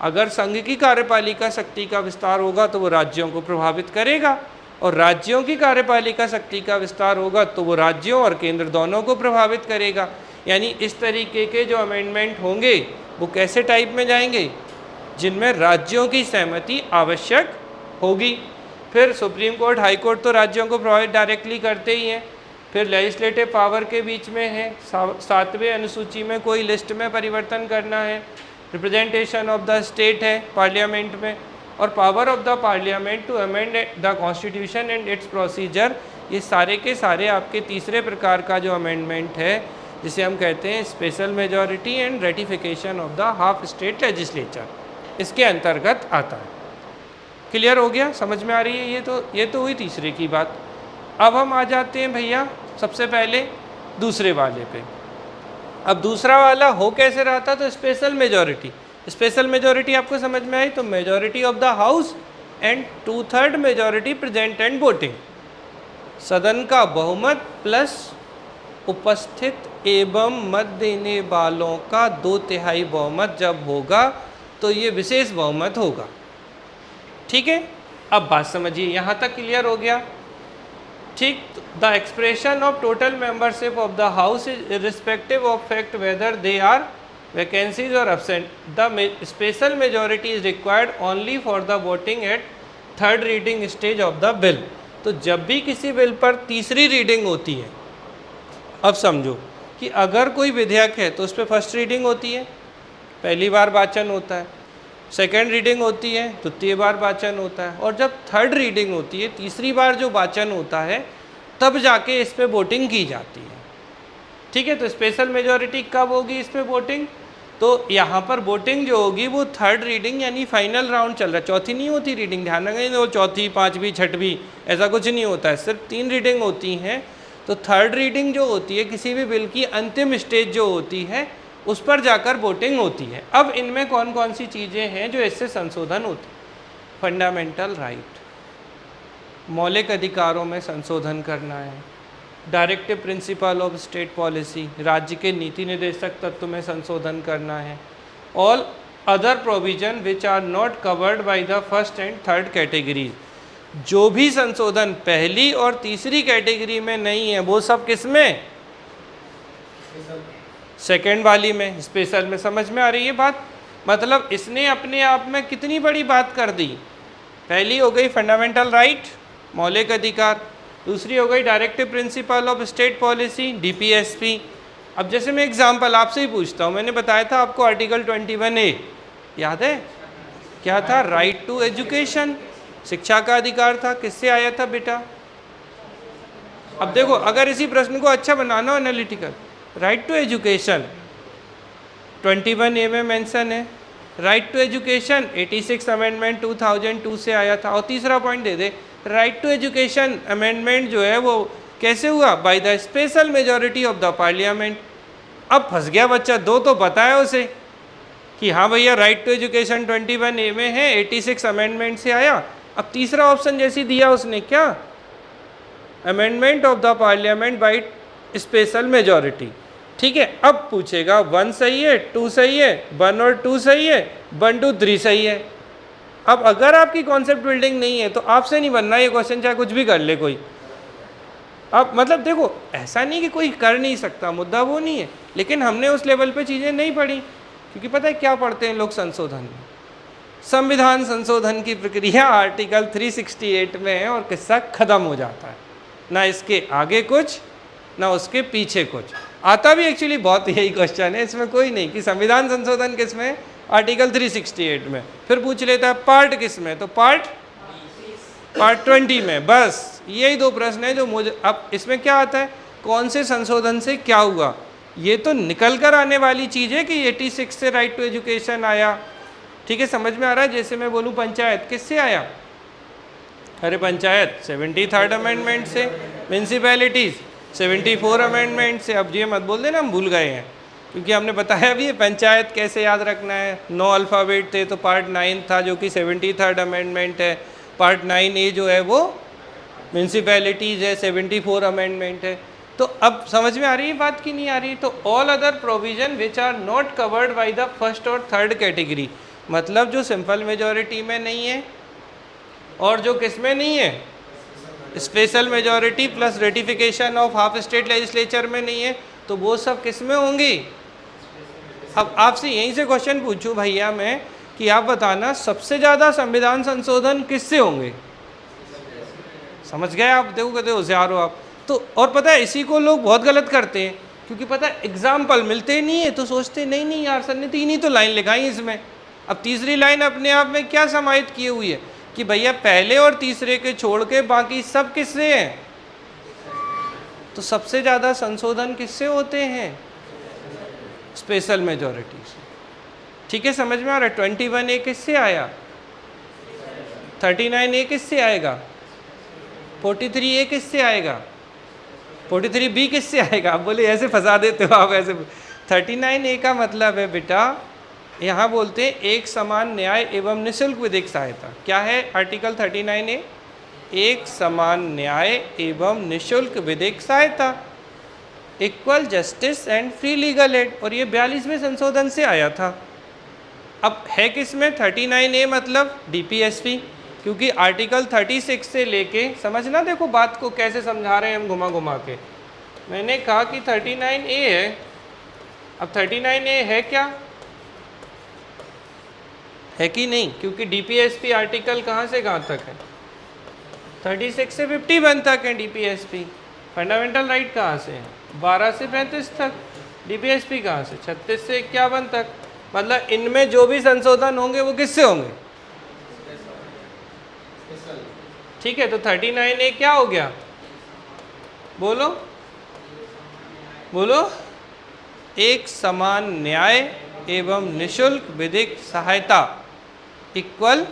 अगर संघ की कार्यपालिका शक्ति का विस्तार होगा तो वो राज्यों को प्रभावित करेगा, और राज्यों की कार्यपालिका शक्ति का विस्तार होगा तो वो राज्यों और केंद्र दोनों को प्रभावित करेगा। यानी इस तरीके के जो अमेंडमेंट होंगे वो कैसे टाइप में जाएंगे, जिनमें राज्यों की सहमति आवश्यक होगी। फिर सुप्रीम कोर्ट, हाई कोर्ट तो राज्यों को प्रभावित डायरेक्टली करते ही हैं। फिर लेजिस्लेटिव पावर के बीच में है, 7वें अनुसूची में कोई लिस्ट में परिवर्तन करना है, रिप्रेजेंटेशन ऑफ द स्टेट है पार्लियामेंट में, और power of the parliament to amend the constitution and its procedure. ये सारे के सारे आपके तीसरे प्रकार का जो अमेंडमेंट है, जिसे हम कहते हैं special majority and ratification of the half state legislature, इसके अंतर्गत आता है। क्लियर हो गया, समझ में आ रही है? ये तो हुई तीसरे की बात। अब हम आ जाते हैं भैया सबसे पहले दूसरे वाले पे। अब दूसरा वाला हो कैसे रहा था, तो स्पेशल मेजॉरिटी। स्पेशल मेजॉरिटी आपको समझ में आई, तो majority of the house and 2/3 majority present and voting. सदन का बहुमत प्लस उपस्थित एवं मत देने वालों का 2/3 बहुमत जब होगा तो ये विशेष बहुमत होगा। ठीक है, अब बात समझिए, यहाँ तक क्लियर हो गया? ठीक, the expression of total membership of the house is irrespective of fact whether they are vacancies और absent. The special majority is required only for the voting at 3rd reading stage of the bill. तो जब भी किसी बिल पर तीसरी रीडिंग होती है, अब समझो कि अगर कोई विधेयक है तो उस पर 1st रीडिंग होती है, पहली बार वाचन होता है, 2nd रीडिंग होती है, द्वितीय बार वाचन होता है, और जब 3rd रीडिंग होती है, तीसरी बार जो वाचन होता है, तब जाके इस पे वोटिंग की जाती है। ठीक है, तो स्पेशल मेजॉरिटी कब होगी इस पे वोटिंग, तो यहाँ पर वोटिंग जो होगी वो 3rd रीडिंग यानी फाइनल राउंड चल रहा है, चौथी नहीं होती रीडिंग, ध्यान रखें, वो चौथी, 5वीं, 6वीं ऐसा कुछ नहीं होता है, सिर्फ 3 रीडिंग होती हैं। तो 3rd रीडिंग जो होती है किसी भी बिल की अंतिम स्टेज जो होती है, उस पर जाकर वोटिंग होती है। अब इनमें कौन कौन सी चीज़ें हैं जो इससे संशोधन होती? फंडामेंटल राइट, मौलिक अधिकारों में संशोधन करना है, directive principle of state policy, राज्य के नीति निर्देशक तत्व में संशोधन करना है, all other provision which are not covered by the 1st and 3rd categories. जो भी संशोधन पहली और तीसरी कैटेगरी में नहीं है वो सब किस में? 2nd वाली में, स्पेशल में। समझ में आ रही है बात? मतलब इसने अपने आप में कितनी बड़ी बात कर दी। पहली हो गई फंडामेंटल राइट, मौलिक अधिकार, दूसरी हो गई directive principle of state policy, DPSP। अब जैसे मैं एग्जांपल आपसे ही पूछता हूँ, मैंने बताया था आपको आर्टिकल 21A याद है? क्या था? राइट टू एजुकेशन, शिक्षा का अधिकार था। किससे आया था बेटा? अब देखो, अगर इसी प्रश्न को अच्छा बनाना analytical, right to education 21A में मेंशन है, राइट टू एजुकेशन 86 अमेंडमेंट 2002 से आया था। और तीसरा पॉइंट दे दे, राइट टू एजुकेशन अमेंडमेंट जो है वो कैसे हुआ? By the special majority of the parliament. अब फंस गया बच्चा, दो तो बताया उसे कि हाँ भैया राइट टू एजुकेशन 21A में है, 86 अमेंडमेंट से आया। अब तीसरा ऑप्शन जैसी दिया उसने, क्या? Amendment of the parliament by special majority. ठीक है, अब पूछेगा 1 सही है, 2 सही है, 1 और 2 सही है, 1 2 3 सही है। अब अगर आपकी कॉन्सेप्ट बिल्डिंग नहीं है तो आपसे नहीं बनना ये क्वेश्चन, चाहे कुछ भी कर ले कोई। अब मतलब देखो, ऐसा नहीं कि कोई कर नहीं सकता, मुद्दा वो नहीं है, लेकिन हमने उस लेवल पे चीज़ें नहीं पढ़ी, क्योंकि पता है क्या पढ़ते हैं लोग संशोधन में? संविधान संशोधन की प्रक्रिया आर्टिकल 368 में है और किस्सा खत्म हो जाता है, ना इसके आगे कुछ ना उसके पीछे कुछ। आता भी एक्चुअली बहुत यही क्वेश्चन है, इसमें कोई नहीं कि संविधान संशोधन किस में? आर्टिकल 368 में। फिर पूछ लेता है पार्ट किस में? तो पार्ट 20 में। बस यही 2 प्रश्न है जो मुझे, अब इसमें क्या आता है, कौन से संशोधन से क्या हुआ, ये तो निकल कर आने वाली चीज़ है कि 86 से राइट टू एजुकेशन आया। ठीक है, समझ में आ रहा है? जैसे मैं बोलूँ पंचायत किससे आया? अरे पंचायत 73rd अमेंडमेंट से, म्यूनसिपैलिटीज़ 74 अमेंडमेंट से। अब ये मत बोल देना हम भूल गए हैं, क्योंकि हमने बताया भी है पंचायत कैसे याद रखना है। 9 अल्फ़ाबेट थे, तो पार्ट 9 था जो कि 73rd अमेंडमेंट है, पार्ट 9A जो है वो म्यूनसिपैलिटीज़ है, 74 अमेंडमेंट है। तो अब समझ में आ रही है बात की नहीं आ रही? तो all other provision which are not covered by the 1st और 3rd कैटेगरी, मतलब जो सिंपल मेजॉरिटी में नहीं है और जो किस में नहीं है, special majority plus ratification of half state legislature में नहीं है, तो वो सब किस में होंगी। अब आपसे यहीं से क्वेश्चन पूछूं भैया मैं कि आप बताना सबसे ज़्यादा संविधान संशोधन किससे होंगे। समझ गए आप, देखो कहते होशियार हो आप तो। और पता है इसी को लोग बहुत गलत करते हैं, क्योंकि पता है एग्जाम्पल मिलते नहीं है तो सोचते नहीं नहीं यार सर ने 3 ही तो लाइन लिखाई इसमें। अब तीसरी लाइन अपने आप में क्या समाहित की हुई है कि भैया पहले और तीसरे के छोड़ के बाकी सब किससे हैं। तो सबसे ज़्यादा संशोधन किससे होते हैं, स्पेशल मेजॉरिटी से। ठीक है, समझ में आ रहा है। 21A किससे आया, 39A किससे आएगा, 43A किससे आएगा, 43B किससे आएगा। आप बोले ऐसे फंसा देते हो आप ऐसे। 39A का मतलब है बेटा, यहाँ बोलते हैं एक समान न्याय एवं निःशुल्क विधिक सहायता। क्या है आर्टिकल 39A, एक समान न्याय एवं निःशुल्क विधिक सहायता, equal justice and free legal aid. और ये 42वें संशोधन से आया था। अब है किसमें 39A मतलब DPSP, क्योंकि आर्टिकल 36 से लेके, समझना देखो बात को कैसे समझा रहे हैं हम घुमा घुमा के। मैंने कहा कि 39A है, अब 39A है क्या, है कि नहीं, क्योंकि DPSP आर्टिकल कहाँ से कहाँ तक है, 36 से 51 तक है DPSP। फंडामेंटल राइट कहाँ से है, 12 से 35 तक। DPSP कहाँ से, 36 से 51 तक। मतलब इनमें जो भी संशोधन होंगे वो किससे होंगे, ठीक है। तो 39A क्या हो गया, बोलो बोलो, एक समान न्याय एवं निःशुल्क विधिक सहायता, equal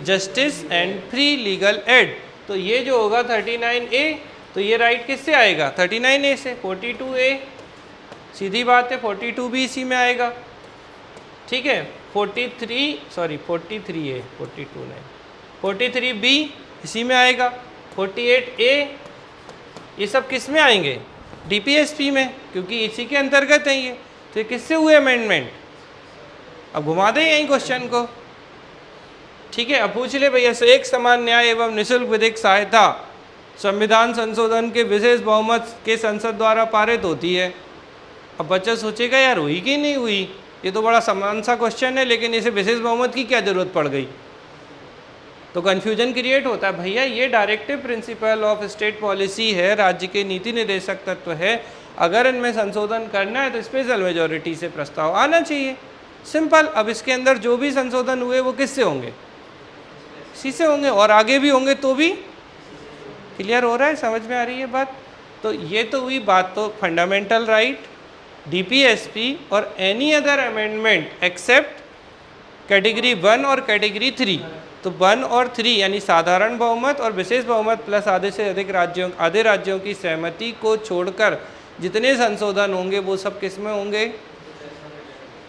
justice and free legal aid. तो ये जो होगा 39A, तो ये राइट किससे आएगा, 39A से। 42A सीधी बात है, 42 भी इसी में आएगा, ठीक है। 43A 42 नहीं, 43B इसी में आएगा, 48A ये सब किस में आएंगे, DPSP में, क्योंकि इसी के अंतर्गत है ये। तो ये किससे हुए अमेंडमेंट। अब घुमा दें यही क्वेश्चन को, ठीक है। अब पूछ ले भैया से, एक समान न्याय एवं निःशुल्क विधिक सहायता संविधान संशोधन के विशेष बहुमत के संसद द्वारा पारित होती है। अब बच्चा सोचेगा यार हुई कि नहीं हुई, ये तो बड़ा समान सा क्वेश्चन है, लेकिन इसे विशेष बहुमत की क्या जरूरत पड़ गई। तो कन्फ्यूजन क्रिएट होता है। भैया ये directive principle of state policy है, राज्य के नीति निर्देशक तत्व है, अगर इनमें संशोधन करना है तो स्पेशल मेजॉरिटी से प्रस्ताव आना चाहिए, सिंपल। अब इसके अंदर जो भी संशोधन हुए वो किससे होंगे, इसी से होंगे, और आगे भी होंगे तो भी। क्लियर हो रहा है, समझ में आ रही है बात। तो ये तो हुई बात तो फंडामेंटल राइट, DPSP और any other amendment except category 1 और कैटेगरी 3। तो 1 और 3 यानी साधारण बहुमत और विशेष बहुमत प्लस आधे से अधिक आधे राज्यों की सहमति को छोड़कर जितने संशोधन होंगे वो सब किस में होंगे,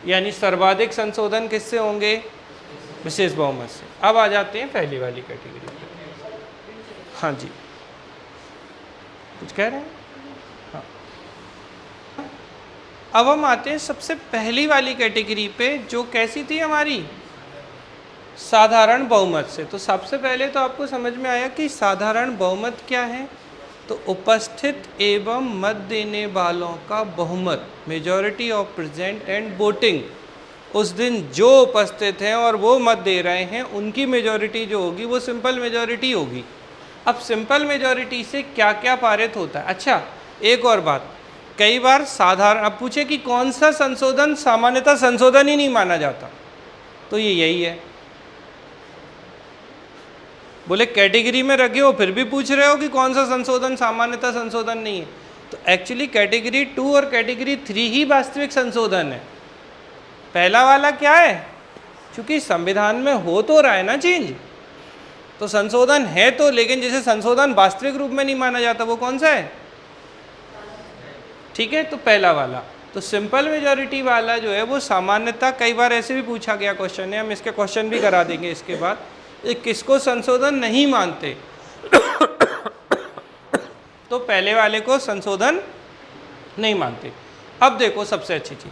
यानी सर्वाधिक संशोधन किससे होंगे, विशेष बहुमत से। अब आ जाते हैं पहली वाली कैटेगरी पे। हाँ जी, कुछ कह रहे हैं। हाँ, अब हम आते हैं सबसे पहली वाली कैटेगरी पे, जो कैसी थी हमारी, साधारण बहुमत से। तो सबसे पहले तो आपको समझ में आया कि साधारण बहुमत क्या है। तो उपस्थित एवं मत देने वालों का बहुमत, majority of present and voting, उस दिन जो उपस्थित हैं और वो मत दे रहे हैं उनकी मेजॉरिटी जो होगी वो सिंपल मेजॉरिटी होगी। अब सिंपल मेजॉरिटी से क्या क्या पारित होता है। अच्छा एक और बात, कई बार साधारण, अब पूछे कि कौन सा संशोधन सामान्यतः संशोधन ही नहीं माना जाता, तो ये यही है। बोले कैटेगरी में रखे हो फिर भी पूछ रहे हो कि कौन सा संशोधन सामान्यतः संशोधन नहीं है। तो एक्चुअली कैटेगरी 2 और कैटेगरी 3 ही वास्तविक संशोधन है। पहला वाला क्या है, क्योंकि संविधान में हो तो रहा है ना चेंज, तो संशोधन है तो, लेकिन जैसे संशोधन वास्तविक रूप में नहीं माना जाता, वो कौन सा है, ठीक है। तो पहला वाला, तो सिंपल मेजॉरिटी वाला जो है वो सामान्यतः, कई बार ऐसे भी पूछा गया क्वेश्चन है, हम इसके क्वेश्चन भी करा देंगे इसके बाद, ये किसको संशोधन नहीं मानते तो पहले वाले को संशोधन नहीं मानते। अब देखो सबसे अच्छी चीज,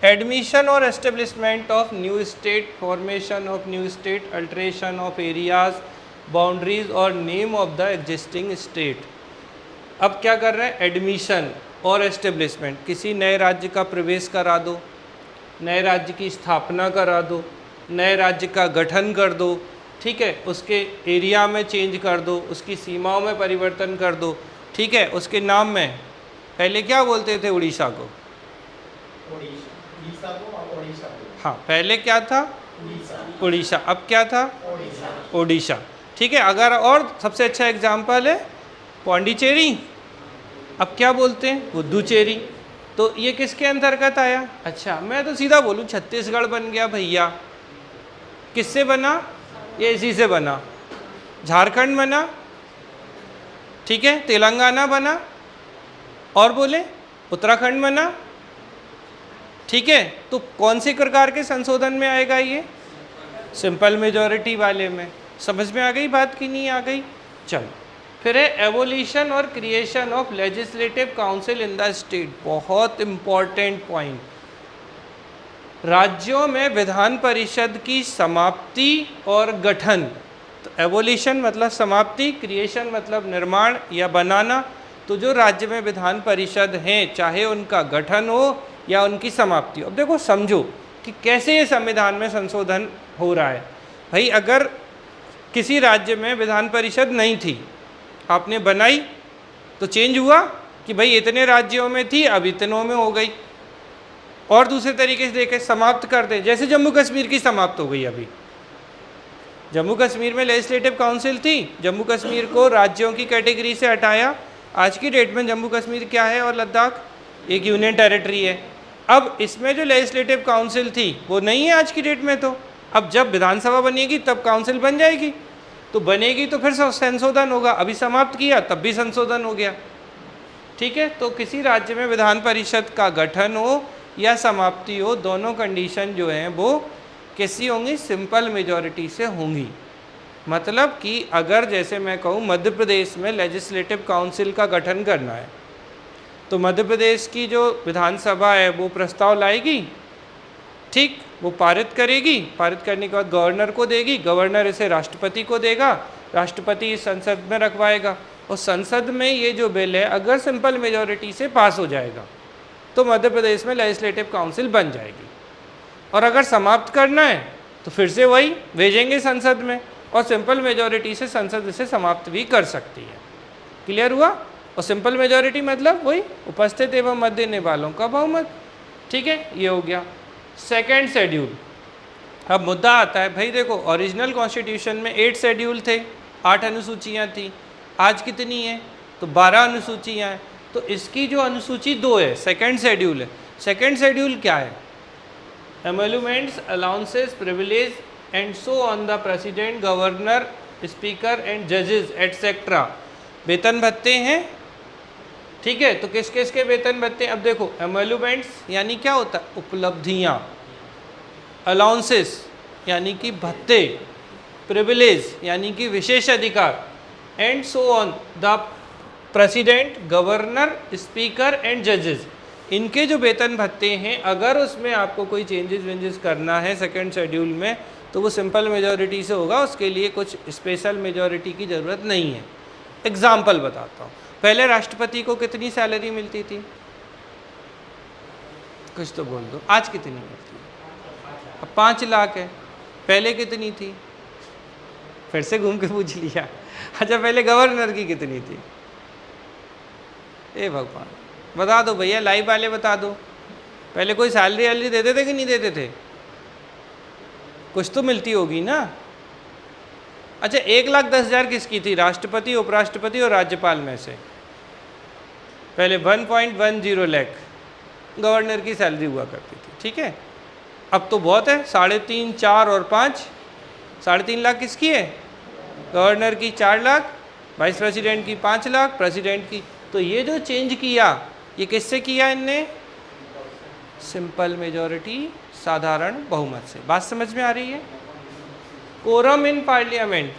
एडमिशन और establishment of new state, formation of new state, alteration of areas, boundaries और name of the existing state. अब क्या कर रहे हैं, एडमिशन और एस्टेब्लिशमेंट, किसी नए राज्य का प्रवेश करा दो, नए राज्य की स्थापना करा दो, नए राज्य का गठन कर दो, ठीक है, उसके एरिया में चेंज कर दो, उसकी सीमाओं में परिवर्तन कर दो, ठीक है, उसके नाम में पहले क्या बोलते थे उड़ीसा को, हाँ पहले क्या था उड़ीसा, अब क्या था ओडिशा, ठीक है। अगर और सबसे अच्छा एग्जाम्पल है पौंडीचेरी, अब क्या बोलते हैं पुदुचेरी, तो ये किसके अंतर्गत आया। अच्छा मैं तो सीधा बोलूँ छत्तीसगढ़ बन गया भैया, किससे बना, ये इसी से बना, झारखंड बना, ठीक है, तेलंगाना बना, और बोले उत्तराखंड बना, ठीक है। तो कौन से प्रकार के संशोधन में आएगा ये, सिंपल मेजॉरिटी वाले में। समझ में आ गई बात की नहीं आ गई। चलो फिर है एवोल्यूशन और creation of legislative council in the state, बहुत इंपॉर्टेंट पॉइंट। राज्यों में विधान परिषद की समाप्ति और गठन, तो एवोल्यूशन मतलब समाप्ति, क्रिएशन मतलब निर्माण या बनाना। तो जो राज्य में विधान परिषद हैं, चाहे उनका गठन हो या उनकी समाप्ति। अब देखो समझो कि कैसे ये संविधान में संशोधन हो रहा है। भाई अगर किसी राज्य में विधान परिषद नहीं थी, आपने बनाई तो चेंज हुआ कि भाई इतने राज्यों में थी अब इतनों में हो गई। और दूसरे तरीके से देखें, समाप्त कर दें, जैसे जम्मू कश्मीर की समाप्त हो गई। अभी जम्मू कश्मीर में लेजिस्लेटिव काउंसिल थी, जम्मू कश्मीर को राज्यों की कैटेगरी से हटाया। आज की डेट में जम्मू कश्मीर क्या है और लद्दाख एक यूनियन टेरिटरी है। अब इसमें जो लेजिस्लेटिव काउंसिल थी वो नहीं है आज की डेट में। तो अब जब विधानसभा बनेगी तब काउंसिल बन जाएगी, तो बनेगी तो फिर संशोधन होगा। अभी समाप्त किया तब भी संशोधन हो गया, ठीक है। तो किसी राज्य में विधान परिषद का गठन हो या समाप्ति हो, दोनों कंडीशन जो हैं वो कैसी होंगी, सिंपल मेजॉरिटी से होंगी। मतलब कि अगर जैसे मैं कहूँ मध्य प्रदेश में लेजिस्लेटिव काउंसिल का गठन करना है, तो मध्य प्रदेश की जो विधानसभा है वो प्रस्ताव लाएगी, ठीक, वो पारित करेगी, पारित करने के बाद गवर्नर को देगी, गवर्नर इसे राष्ट्रपति को देगा, राष्ट्रपति इस संसद में रखवाएगा, और संसद में ये जो बिल है अगर सिंपल मेजॉरिटी से पास हो जाएगा तो मध्य प्रदेश में लेजिस्लेटिव काउंसिल बन जाएगी। और अगर समाप्त करना है तो फिर से वही भेजेंगे संसद में, और सिंपल मेजॉरिटी से संसद इसे समाप्त भी कर सकती है। क्लियर हुआ। और सिंपल मेजॉरिटी मतलब वही उपस्थित एवं मत देने वालों का बहुमत, ठीक है, ये हो गया। Second schedule. अब मुद्दा आता है, भाई देखो ओरिजिनल कॉन्स्टिट्यूशन में 8 शेड्यूल थे, 8 अनुसूचियाँ थी, आज कितनी है, तो 12 अनुसूचियाँ हैं। तो इसकी जो अनुसूची 2 है, सेकेंड शेड्यूल है। सेकेंड शेड्यूल क्या है, emoluments, allowances, privilege and so on the president, governor, speaker and जजेस एटसेट्रा। वेतन भत्ते हैं, ठीक है। तो किस किस के वेतन भत्ते। अब देखो एमोल्यूमेंट्स यानी क्या होता है, उपलब्धियाँ, अलाउंसेस यानी कि भत्ते, प्रिविलेज यानी कि विशेष अधिकार, and so on the president, governor, speaker and जजेस, इनके जो वेतन भत्ते हैं अगर उसमें आपको कोई चेंजेस वेंजेस करना है सेकेंड शेड्यूल में तो वो सिंपल मेजॉरिटी से होगा, उसके लिए कुछ स्पेशल मेजॉरिटी की ज़रूरत नहीं है। एग्जाम्पल बताता हूँ, पहले राष्ट्रपति को कितनी सैलरी मिलती थी, कुछ तो बोल दो, आज कितनी मिलती है, अब 5 लाख है, पहले कितनी थी, फिर से घूम के पूछ लिया। अच्छा पहले गवर्नर की कितनी थी, ए भगवान बता दो भैया, लाइव वाले बता दो, पहले कोई सैलरी वैलरी देते थे कि नहीं देते थे, कुछ तो मिलती होगी ना। अच्छा 1,10,000 किसकी थी, राष्ट्रपति, उपराष्ट्रपति और राज्यपाल में से। पहले 1.10 लाख गवर्नर की सैलरी हुआ करती थी, ठीक है। अब तो बहुत है, 3.5, 4 और 5, 3.5 लाख किसकी है, गवर्नर की 4 लाख, वाइस प्रेसिडेंट की 5 लाख, प्रेसिडेंट की। तो ये जो चेंज किया ये किससे किया इनने, सिंपल मेजॉरिटी, साधारण बहुमत से। बात समझ में आ रही है। कोरम इन पार्लियामेंट,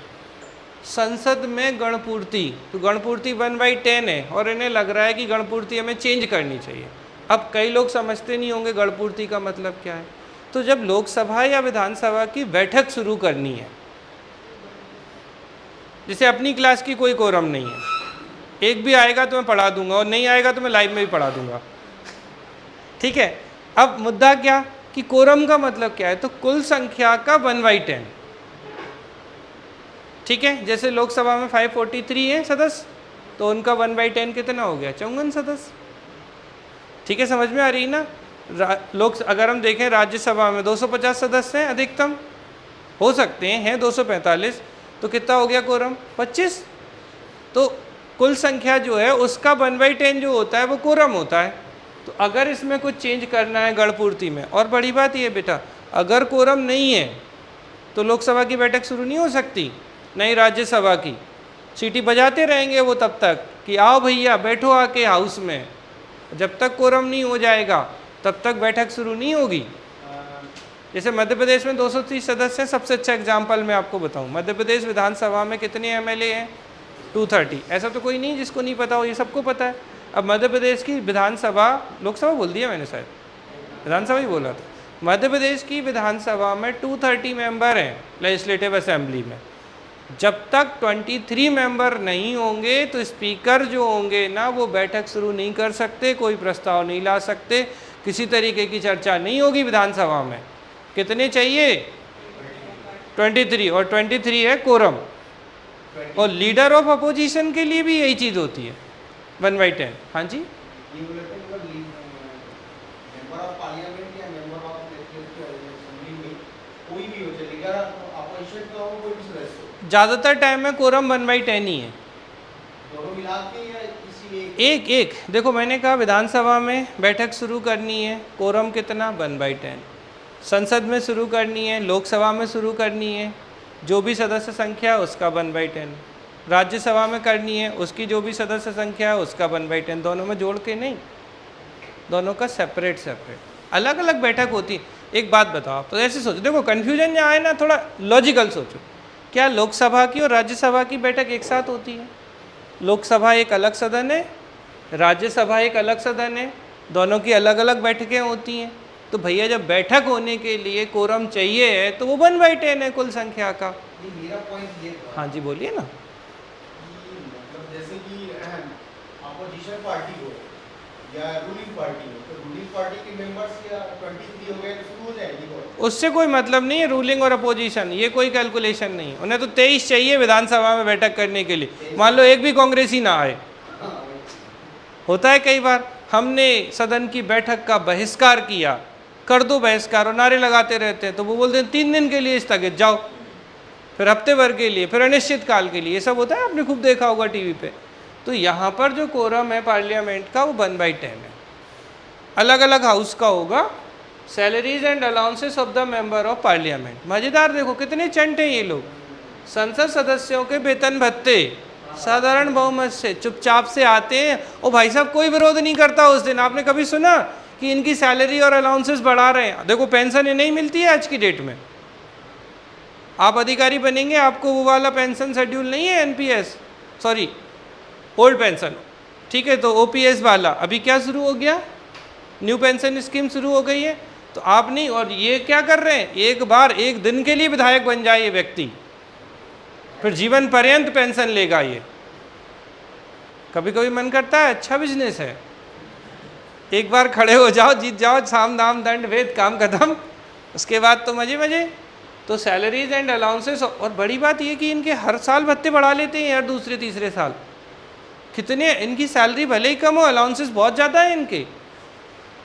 संसद में गणपूर्ति, तो गणपूर्ति 1/10 है और इन्हें लग रहा है कि गणपूर्ति हमें चेंज करनी चाहिए, अब कई लोग समझते नहीं होंगे गढ़पूर्ति का मतलब क्या है। तो जब लोकसभा या विधानसभा की बैठक शुरू करनी है, जैसे अपनी क्लास की कोई कोरम नहीं है, एक भी आएगा तो मैं पढ़ा दूंगा और नहीं आएगा तो मैं लाइव में भी पढ़ा दूंगा, ठीक है। अब मुद्दा क्या कि कोरम का मतलब क्या है, तो कुल संख्या का 1/10, ठीक है। जैसे लोकसभा में 543 है सदस्य, तो उनका 1/10 कितना हो गया, 54 सदस्य, ठीक है। समझ में आ रही ना। अगर हम देखें राज्यसभा में 250 सदस्य हैं अधिकतम, हो सकते हैं 245, तो कितना हो गया कोरम, 25। तो कुल संख्या जो है उसका 1/10 जो होता है वो कोरम होता है। तो अगर इसमें कुछ चेंज करना है गढ़पूर्ति में, और बड़ी बात ये बेटा, अगर कोरम नहीं है तो लोकसभा की बैठक शुरू नहीं हो सकती, नहीं राज्यसभा की। सीटी बजाते रहेंगे वो तब तक कि आओ भैया बैठो आके हाउस में, जब तक कोरम नहीं हो जाएगा तब तक बैठक शुरू नहीं होगी। जैसे मध्य प्रदेश में 230 सदस्य हैं, सबसे अच्छा एग्जाम्पल मैं आपको बताऊं, मध्य प्रदेश विधानसभा में कितने एमएलए हैं, 230। ऐसा तो कोई नहीं जिसको नहीं पता हो, ये सबको पता है। अब मध्य प्रदेश की विधानसभा, लोकसभा बोल दिया मैंने शायद, विधानसभा ही बोला था। मध्य प्रदेश की विधानसभा में 230 मेंबर हैं लेजिस्लेटिव असेंबली में। जब तक 23 मेंबर नहीं होंगे तो स्पीकर जो होंगे ना वो बैठक शुरू नहीं कर सकते, कोई प्रस्ताव नहीं ला सकते, किसी तरीके की चर्चा नहीं होगी विधानसभा में। कितने चाहिए, 23, और 23 है कोरम। और लीडर ऑफ अपोजिशन के लिए भी यही चीज़ होती है, 1/10। हाँ जी, ज़्यादातर टाइम में कोरम 1/10 ही है, एक। देखो मैंने कहा विधानसभा में बैठक शुरू करनी है, कोरम कितना, 1/10। संसद में शुरू करनी है, लोकसभा में शुरू करनी है, जो भी सदस्य संख्या है उसका 1/10। राज्यसभा में करनी है, उसकी जो भी सदस्य संख्या है उसका 1/10। दोनों में जोड़ के नहीं, दोनों का सेपरेट अलग अलग बैठक होती है। एक बात बताओ आप, तो ऐसे सोचो, देखो कन्फ्यूजन यहाँ आए ना, थोड़ा लॉजिकल सोचो। क्या लोकसभा की और राज्यसभा की बैठक एक साथ होती है? लोकसभा एक अलग सदन है, राज्यसभा एक अलग सदन है, दोनों की अलग अलग बैठकें होती हैं। तो भैया जब बैठक होने के लिए कोरम चाहिए है तो वो 1/10 है कुल संख्या का। मेरा पॉइंट ये था, हाँ जी बोलिए ना। मतलब जैसे कि अपोजिशन पार्टी हो या रूलिंग पार्टी हो, तो रूलिंग पार्टी के मेंबर्स या 23 हो गए तो शुरू हो जाएगी। उससे कोई मतलब नहीं है रूलिंग और अपोजिशन, ये कोई कैलकुलेशन नहीं है। उन्हें तो 23 चाहिए विधानसभा में बैठक करने के लिए। मान लो एक भी कांग्रेसी ना आए, होता है कई बार, हमने सदन की बैठक का बहिष्कार किया, कर दो बहिष्कार, और नारे लगाते रहते हैं, तो वो बोलते हैं 3 दिन के लिए स्थगित, जाओ, फिर हफ्ते भर के लिए, फिर अनिश्चित काल के लिए। ये सब होता है, आपने खूब देखा होगा टीवी पे। तो यहाँ पर जो कोरम है पार्लियामेंट का वो 1/10 है। अलग अलग हाउस का होगा। Salaries and allowances of the member of parliament. मजेदार, देखो कितने चंट हैं ये लोग। संसद सदस्यों के वेतन भत्ते साधारण बहुमत से चुपचाप से आते हैं, और भाई साहब कोई विरोध नहीं करता उस दिन। आपने कभी सुना कि इनकी सैलरी और अलाउंसेस बढ़ा रहे हैं? देखो पेंशन ये नहीं मिलती है आज की डेट में। आप अधिकारी बनेंगे, आपको वो वाला पेंशन शेड्यूल नहीं है, एनपीएस, सॉरी ओल्ड पेंशन, ठीक है, तो ओपीएस वाला अभी क्या शुरू हो गया, न्यू पेंशन स्कीम शुरू हो गई है। तो आप नहीं, और ये क्या कर रहे हैं, एक बार एक दिन के लिए विधायक बन जाए ये व्यक्ति, फिर जीवन पर्यंत पेंशन लेगा ये। कभी कभी मन करता है अच्छा बिजनेस है, एक बार खड़े हो जाओ, जीत जाओ, साम दाम दंड भेद, काम खत्म, उसके बाद तो मजे मजे। तो सैलरीज एंड अलाउंसेस, और बड़ी बात ये कि इनके हर साल भत्ते बढ़ा लेते हैं यार, दूसरे तीसरे साल। कितने इनकी सैलरी भले ही कम हो, अलाउंसेस बहुत ज़्यादा है इनके,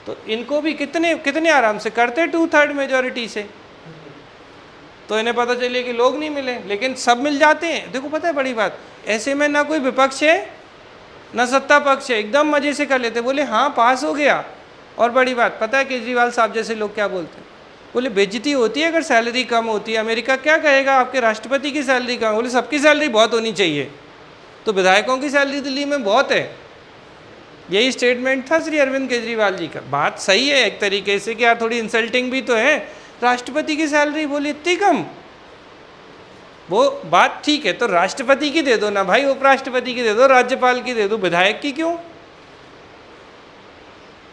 तो इनको भी कितने आराम से करते 2/3 मेजोरिटी से। तो इन्हें पता चले कि लोग नहीं मिले, लेकिन सब मिल जाते हैं। देखो पता है बड़ी बात, ऐसे में ना कोई विपक्ष है ना सत्ता पक्ष है, एकदम मज़े से कर लेते, बोले हाँ पास हो गया। और बड़ी बात पता है केजरीवाल साहब जैसे लोग क्या बोलते हैं, बोले बेइज्जती होती है अगर सैलरी कम होती है, अमेरिका क्या कहेगा आपके राष्ट्रपति की सैलरी कम, बोले सबकी सैलरी बहुत होनी चाहिए, तो विधायकों की सैलरी दिल्ली में बहुत है। यही स्टेटमेंट था श्री अरविंद केजरीवाल जी का। बात सही है एक तरीके से कि यार थोड़ी इंसल्टिंग भी तो है, राष्ट्रपति की सैलरी बोली इतनी कम, वो बात ठीक है, तो राष्ट्रपति की दे दो ना भाई, उपराष्ट्रपति की दे दो, राज्यपाल की दे दो, विधायक की क्यों?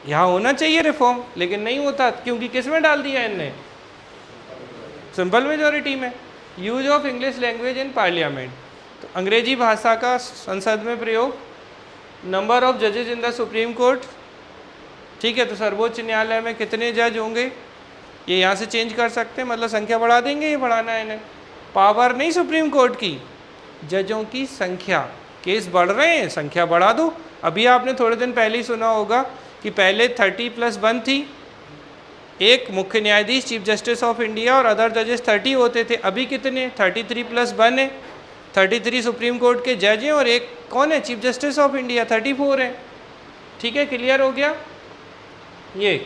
यहाँ होना चाहिए रिफॉर्म, लेकिन नहीं होता क्योंकि किस में डाल दिया इनने, सिंपल मेजॉरिटी में। Use of English language in parliament, तो अंग्रेजी भाषा का संसद में प्रयोग। नंबर ऑफ जजेज इन द सुप्रीम कोर्ट, ठीक है, तो सर्वोच्च न्यायालय में कितने जज होंगे ये यहाँ से चेंज कर सकते हैं, मतलब संख्या बढ़ा देंगे, ये बढ़ाना है इन्हें। पावर नहीं सुप्रीम कोर्ट की, जजों की संख्या, केस बढ़ रहे हैं संख्या बढ़ा दो। अभी आपने थोड़े दिन पहले ही सुना होगा कि पहले 30+1 थी, एक मुख्य न्यायाधीश चीफ जस्टिस ऑफ इंडिया और अदर जजेस 30 होते थे, अभी कितने 33+1 है, 33 सुप्रीम कोर्ट के जज हैं और एक कौन है चीफ जस्टिस ऑफ इंडिया 34 है। ठीक है, क्लियर हो गया। ये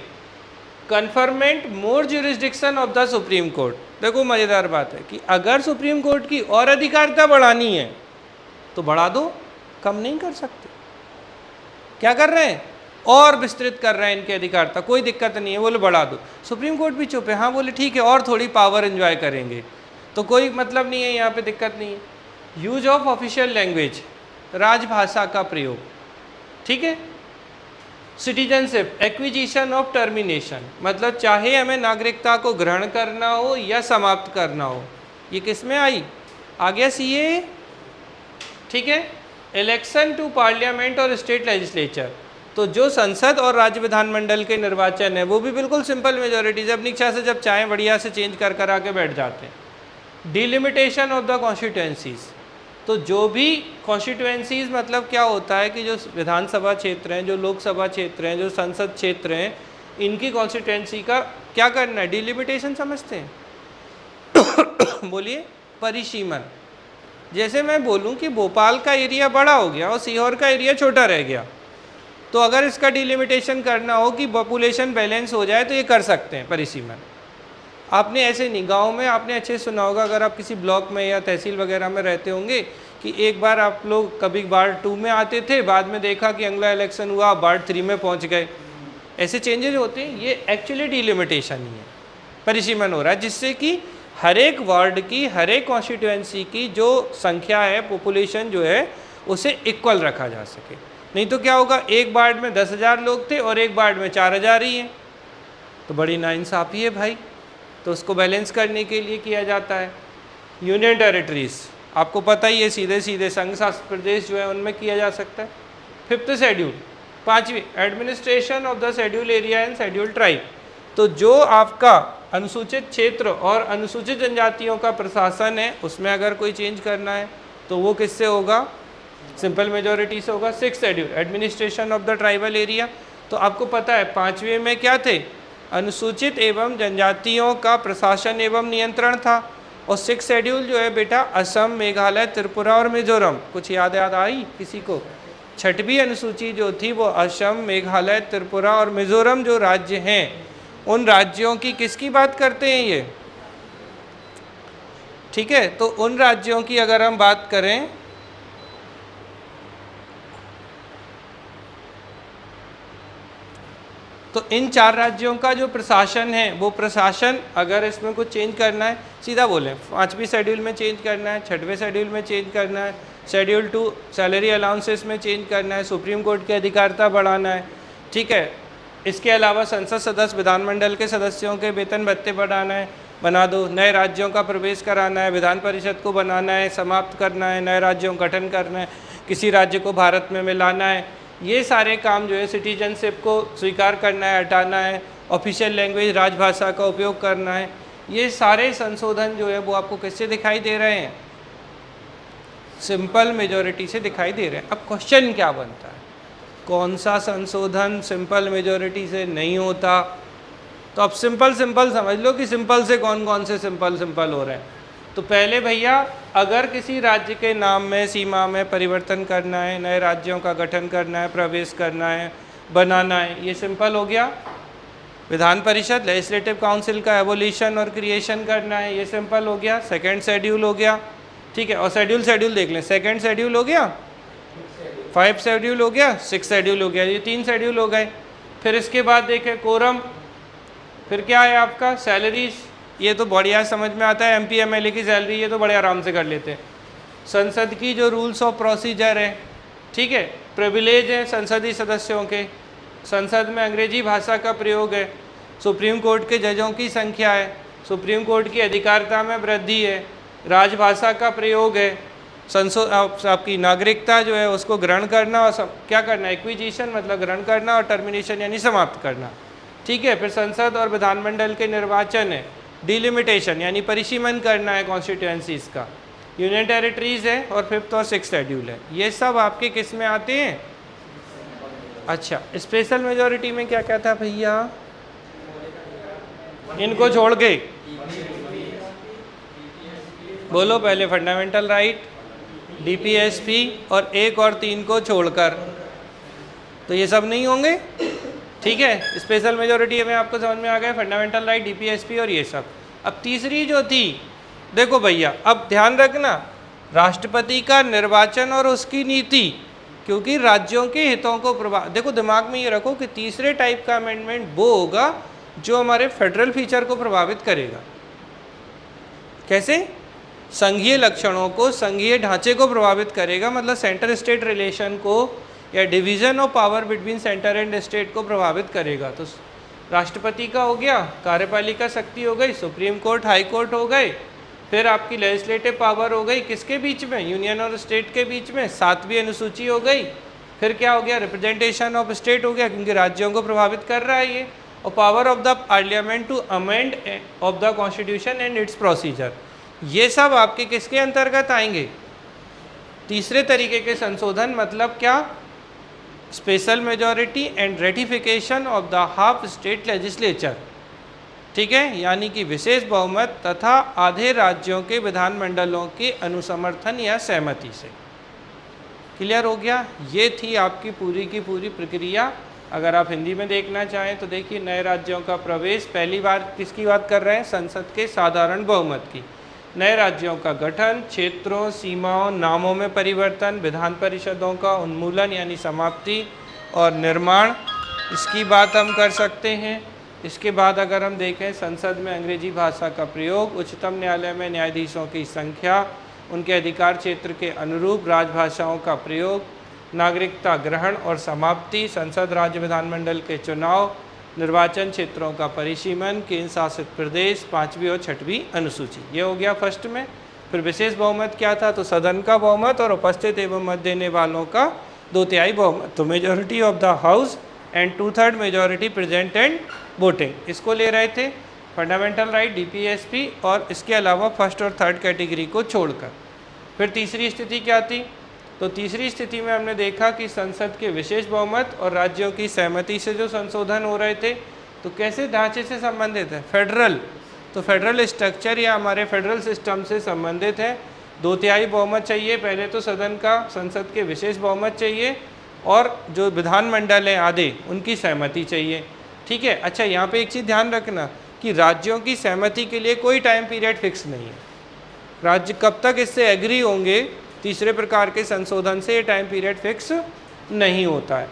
conferment more jurisdiction of the supreme court, देखो मज़ेदार बात है कि अगर सुप्रीम कोर्ट की और अधिकारिता बढ़ानी है तो बढ़ा दो, कम नहीं कर सकते। क्या कर रहे हैं, और विस्तृत कर रहे हैं इनकी अधिकारिता, कोई दिक्कत नहीं है, बोले बढ़ा दो। सुप्रीम कोर्ट भी चुप है, हाँ बोले ठीक है और थोड़ी पावर एंजॉय करेंगे, तो कोई मतलब नहीं है, यहाँ पे दिक्कत नहीं है। यूज ऑफ ऑफिशियल लैंग्वेज, राजभाषा का प्रयोग, ठीक है। सिटीजनशिप, एक्विजिशन ऑफ टर्मिनेशन, मतलब चाहे हमें नागरिकता को ग्रहण करना हो या समाप्त करना हो, ये किस में आई, आ गया सीए, ठीक है। इलेक्शन टू पार्लियामेंट और स्टेट लेजिस्लेचर, तो जो संसद और राज्य विधानमंडल के निर्वाचन है वो भी बिल्कुल सिंपल मेजोरिटी से अपनी इच्छा से जब चाहें बढ़िया से चेंज कर कर आके बैठ जाते हैं। डिलिमिटेशन ऑफ द कॉन्स्टिट्यूएंसीज, तो जो भी कॉन्स्टिट्यूएंसीज मतलब क्या होता है कि जो विधानसभा क्षेत्र हैं, जो लोकसभा क्षेत्र हैं, जो संसद क्षेत्र हैं, इनकी कॉन्स्टिट्यूएंसी का क्या करना है, डिलिमिटेशन समझते हैं बोलिए, परिसीमन। जैसे मैं बोलूं कि भोपाल का एरिया बड़ा हो गया और सीहोर का एरिया छोटा रह गया, तो अगर इसका डिलिमिटेशन करना हो कि पॉपुलेशन बैलेंस हो जाए तो ये कर सकते हैं परिसीमन। आपने ऐसे नहीं, गाँव में आपने अच्छे सुना होगा, अगर आप किसी ब्लॉक में या तहसील वगैरह में रहते होंगे, कि एक बार आप लोग कभी वार्ड 2 में आते थे, बाद में देखा कि अगला इलेक्शन हुआ वार्ड 3 में पहुंच गए, ऐसे चेंजेस होते हैं। ये एक्चुअली डिलिमिटेशन ही है, परिसीमन हो रहा है, जिससे कि हर एक वार्ड की, हर एक कॉन्स्टिट्यूएंसी की जो संख्या है, पॉपुलेशन जो है, उसे इक्वल रखा जा सके। नहीं तो क्या होगा, एक वार्ड में 10,000 लोग थे और एक वार्ड में 4,000 ही हैं, तो बड़ी नाइंसाफ़ी है भाई। तो उसको बैलेंस करने के लिए किया जाता है। यूनियन टेरिटरीज़, आपको पता ही है, सीधे सीधे संघ शासित प्रदेश जो है उनमें किया जा सकता है। 5th शेड्यूल, 5वीं, administration of the schedule area and schedule tribe, तो जो आपका अनुसूचित क्षेत्र और अनुसूचित जनजातियों का प्रशासन है, उसमें अगर कोई चेंज करना है तो वो किससे होगा, सिंपल मेजॉरिटी से होगा। 6th schedule, administration of the tribal area, तो आपको पता है 5वीं में क्या थे, अनुसूचित एवं जनजातियों का प्रशासन एवं नियंत्रण था। और 6th शेड्यूल जो है बेटा, असम, मेघालय, त्रिपुरा और मिजोरम, कुछ याद आई किसी को? 6वीं अनुसूची जो थी वो असम, मेघालय, त्रिपुरा और मिजोरम जो राज्य हैं, उन राज्यों की किसकी बात करते हैं ये, ठीक है। तो उन राज्यों की अगर हम बात करें, तो इन 4 राज्यों का जो प्रशासन है, वो प्रशासन अगर इसमें कुछ चेंज करना है, सीधा बोलें 5वीं शेड्यूल में चेंज करना है, 6वें शेड्यूल में चेंज करना है, शेड्यूल 2 सैलरी अलाउंसेस में चेंज करना है, सुप्रीम कोर्ट की अधिकारिता बढ़ाना है, ठीक है। इसके अलावा संसद सदस्य, विधानमंडल के सदस्यों के वेतन भत्ते बढ़ाना है, बना दो। नए राज्यों का प्रवेश कराना है, विधान परिषद को बनाना है, समाप्त करना है, नए राज्यों का गठन करना है, किसी राज्य को भारत में मिलाना है, ये सारे काम जो है, सिटीजनशिप को स्वीकार करना है, हटाना है, ऑफिशियल लैंग्वेज राजभाषा का उपयोग करना है, ये सारे संशोधन जो है वो आपको किससे दिखाई दे रहे हैं, सिंपल मेजॉरिटी से दिखाई दे रहे हैं। अब क्वेश्चन क्या बनता है, कौन सा संशोधन सिंपल मेजॉरिटी से नहीं होता? तो अब सिंपल समझ लो कि सिंपल से कौन कौन से सिंपल हो रहे हैं। तो पहले भैया, अगर किसी राज्य के नाम में, सीमा में परिवर्तन करना है, नए राज्यों का गठन करना है, प्रवेश करना है, बनाना है, ये सिंपल हो गया। विधान परिषद, लेजिस्लेटिव काउंसिल का एवोल्यूशन और क्रिएशन करना है, ये सिंपल हो गया। 2nd शेड्यूल हो गया, ठीक है। और शेड्यूल देख लें, 2nd शेड्यूल हो गया, 5th शेड्यूल हो गया, 6th शेड्यूल हो गया, ये 3 शेड्यूल हो गए। फिर इसके बाद देखें कोरम, फिर क्या है आपका सैलरीज, ये तो बढ़िया समझ में आता है, MP MLA की सैलरी ये तो बड़े आराम से कर लेते हैं। संसद की जो रूल्स ऑफ प्रोसीजर है, ठीक है, प्रिविलेज हैं संसदीय सदस्यों के, संसद में अंग्रेजी भाषा का प्रयोग है, सुप्रीम कोर्ट के जजों की संख्या है, सुप्रीम कोर्ट की अधिकारिता में वृद्धि है, राजभाषा का प्रयोग है, आपकी नागरिकता जो है उसको ग्रहण करना और क्या करना, एक्विजिशन मतलब ग्रहण करना, और टर्मिनेशन यानी समाप्त करना। ठीक है, फिर संसद और विधानमंडल के निर्वाचन है, डिलिमिटेशन यानी परिसीमन करना है कॉन्स्टिट्यूएंसीज का, यूनियन टेरिटरीज है, और 5th और 6th शेड्यूल है। ये सब आपके किस में आते हैं? अच्छा, स्पेशल मेजॉरिटी में क्या क्या था भैया? इनको छोड़ के बोलो पहले, फंडामेंटल राइट, डीपीएसपी और 1 और 3 को छोड़कर, तो ये सब नहीं होंगे। ठीक है, स्पेशल मेजॉरिटी में आपको समझ में आ गया, फंडामेंटल राइट, डीपीएसपी और ये सब। अब तीसरी जो थी, देखो भैया अब ध्यान रखना, राष्ट्रपति का निर्वाचन और उसकी नीति, क्योंकि राज्यों के हितों को देखो दिमाग में ये रखो कि तीसरे टाइप का अमेंडमेंट वो होगा जो हमारे फेडरल फीचर को प्रभावित करेगा। कैसे? संघीय लक्षणों को, संघीय ढांचे को प्रभावित करेगा, मतलब सेंटर स्टेट रिलेशन को या division of power between centre and state को प्रभावित करेगा। तो राष्ट्रपति का हो गया, कार्यपालिका शक्ति हो गई, सुप्रीम कोर्ट, हाई कोर्ट हो गए, फिर आपकी लेजिस्लेटिव पावर हो गई किसके बीच में? यूनियन और स्टेट के बीच में, 7वीं अनुसूची हो गई, फिर क्या हो गया? रिप्रेजेंटेशन ऑफ स्टेट हो गया, क्योंकि राज्यों को प्रभावित कर रहा है ये, और power of the parliament to amend of the constitution and its procedure. ये सब आपके किसके अंतर्गत आएंगे? तीसरे तरीके के संशोधन, मतलब क्या? Special majority and ratification of the half state legislature. ठीक है, यानी कि विशेष बहुमत तथा आधे राज्यों के विधानमंडलों के अनुसमर्थन या सहमति से। क्लियर हो गया? ये थी आपकी पूरी की पूरी प्रक्रिया। अगर आप हिंदी में देखना चाहें तो देखिए, नए राज्यों का प्रवेश, पहली बार किसकी बात कर रहे हैं? संसद के साधारण बहुमत की। नए राज्यों का गठन, क्षेत्रों, सीमाओं, नामों में परिवर्तन, विधान परिषदों का उन्मूलन यानी समाप्ति और निर्माण, इसकी बात हम कर सकते हैं। इसके बाद अगर हम देखें, संसद में अंग्रेजी भाषा का प्रयोग, उच्चतम न्यायालय में न्यायाधीशों की संख्या, उनके अधिकार क्षेत्र के अनुरूप राजभाषाओं का प्रयोग, नागरिकता ग्रहण और समाप्ति, संसद राज्य विधानमंडल के चुनाव, निर्वाचन क्षेत्रों का परिसीमन, केंद्र शासित प्रदेश, 5वीं और 6वीं अनुसूची। ये हो गया फर्स्ट में। फिर विशेष बहुमत क्या था? तो सदन का बहुमत और उपस्थित एवं मत देने वालों का 2/3 बहुमत, तो majority of the house and 2/3 majority present and voting, इसको ले रहे थे। फंडामेंटल राइट, डीपीएसपी और इसके अलावा 1st और 3rd कैटेगरी को छोड़कर। फिर तीसरी स्थिति क्या थी? तो तीसरी स्थिति में हमने देखा कि संसद के विशेष बहुमत और राज्यों की सहमति से जो संशोधन हो रहे थे, तो कैसे ढांचे से संबंधित है? फेडरल, तो फेडरल स्ट्रक्चर या हमारे फेडरल सिस्टम से संबंधित है। 2/3 बहुमत चाहिए, पहले तो सदन का, संसद के विशेष बहुमत चाहिए, और जो विधानमंडल है आधे, उनकी सहमति चाहिए। ठीक है। अच्छा, यहाँ पे एक चीज़ ध्यान रखना कि राज्यों की सहमति के लिए कोई टाइम पीरियड फिक्स नहीं है। राज्य कब तक इससे एग्री होंगे तीसरे प्रकार के संशोधन से, ये टाइम पीरियड फिक्स नहीं होता है।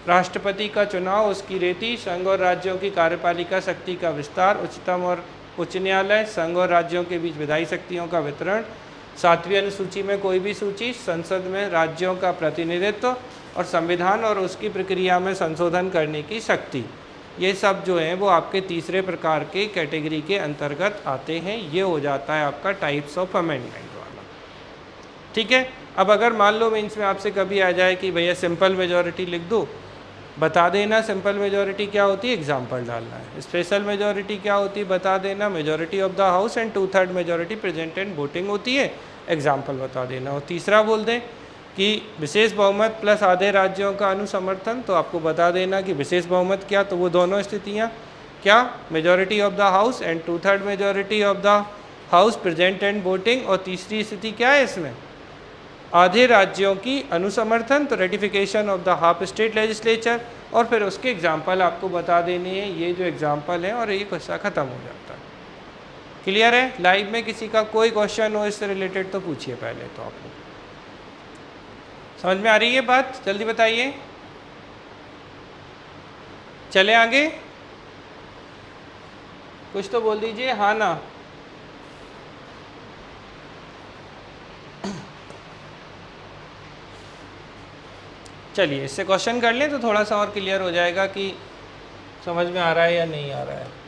राष्ट्रपति का चुनाव, उसकी रीति, संघ और राज्यों की कार्यपालिका शक्ति का विस्तार, उच्चतम और उच्च न्यायालय, संघ और राज्यों के बीच विधायी शक्तियों का वितरण, 7वीं अनुसूची में कोई भी सूची, संसद में राज्यों का प्रतिनिधित्व और संविधान और उसकी प्रक्रिया में संशोधन करने की शक्ति, ये सब जो हैं वो आपके तीसरे प्रकार के कैटेगरी के अंतर्गत आते हैं। ये हो जाता है आपका टाइप्स ऑफ अमेंडमेंट वाला। ठीक है। अब अगर मान लो मेंस में आपसे कभी आ जाए कि भैया सिंपल मेजॉरिटी लिख दो, बता देना सिंपल मेजॉरिटी क्या होती है, एग्जाम्पल डालना है। स्पेशल मेजॉरिटी क्या होती है, बता देना। Majority of the house and 2/3 majority present and voting होती है, एग्जाम्पल बता देना। और तीसरा बोल दें कि विशेष बहुमत प्लस आधे राज्यों का अनुसमर्थन, तो आपको बता देना कि विशेष बहुमत क्या, तो वो दोनों स्थितियाँ क्या, majority of the house and 2/3 majority of the house present and voting. और तीसरी स्थिति क्या है इसमें, आधे राज्यों की अनुसमर्थन, तो ratification of the half state legislature. और फिर उसके एग्जाम्पल आपको बता देने हैं, ये जो एग्जाम्पल है, और ये क्वेश्चन ख़त्म हो जाता है। क्लियर है। लाइव में किसी का कोई क्वेश्चन हो इससे रिलेटेड तो पूछिए पहले, तो आप लोग समझ में आ रही है बात, जल्दी बताइए। चले आगे, कुछ तो बोल दीजिए हाँ ना। चलिए इससे क्वेश्चन कर लें तो थोड़ा सा और क्लियर हो जाएगा कि समझ में आ रहा है या नहीं आ रहा है।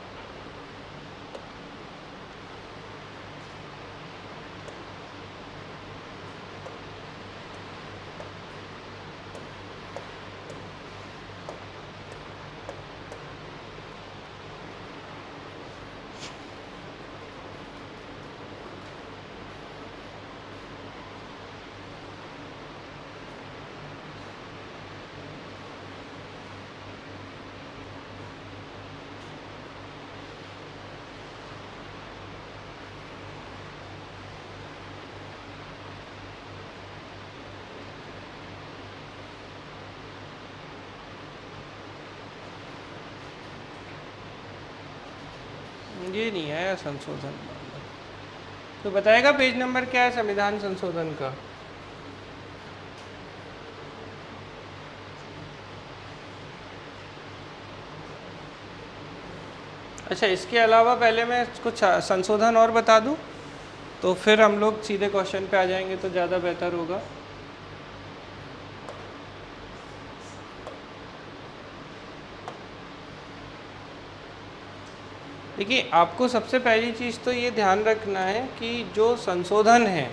ये नहीं आया संशोधन, तो बताएगा पेज नंबर क्या है संविधान संशोधन का। अच्छा, इसके अलावा पहले मैं कुछ संशोधन और बता दूं तो फिर हम लोग सीधे क्वेश्चन पे आ जाएंगे तो ज़्यादा बेहतर होगा। देखिए, आपको सबसे पहली चीज़ तो ये ध्यान रखना है कि जो संशोधन है,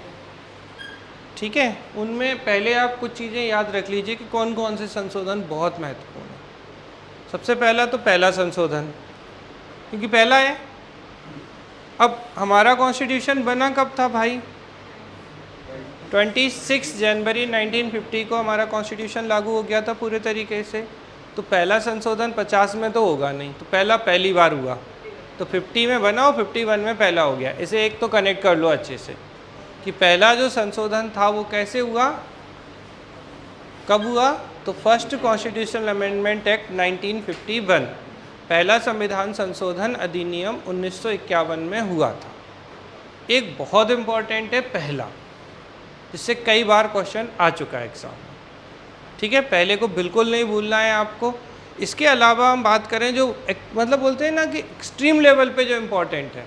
ठीक है, उनमें पहले आप कुछ चीज़ें याद रख लीजिए कि कौन कौन से संशोधन बहुत महत्वपूर्ण है। सबसे पहला तो पहला संशोधन, क्योंकि पहला है। अब हमारा कॉन्स्टिट्यूशन बना कब था भाई? 26 जनवरी 1950 को हमारा कॉन्स्टिट्यूशन लागू हो गया था पूरे तरीके से। तो पहला संशोधन 50 में तो होगा नहीं, तो पहली बार हुआ, तो 50 में बना और 51 में पहला हो गया। इसे एक तो कनेक्ट कर लो अच्छे से कि पहला जो संशोधन था वो कैसे हुआ, कब हुआ? तो फर्स्ट कॉन्स्टिट्यूशनल अमेंडमेंट एक्ट 1951, पहला संविधान संशोधन अधिनियम 1951 में हुआ था। एक बहुत इम्पॉर्टेंट है पहला, जिससे कई बार क्वेश्चन आ चुका है एग्जाम में, ठीक है, पहले को बिल्कुल नहीं भूलना है आपको। इसके अलावा हम बात करें जो मतलब बोलते हैं ना कि एक्सट्रीम लेवल पे जो इम्पोर्टेंट है,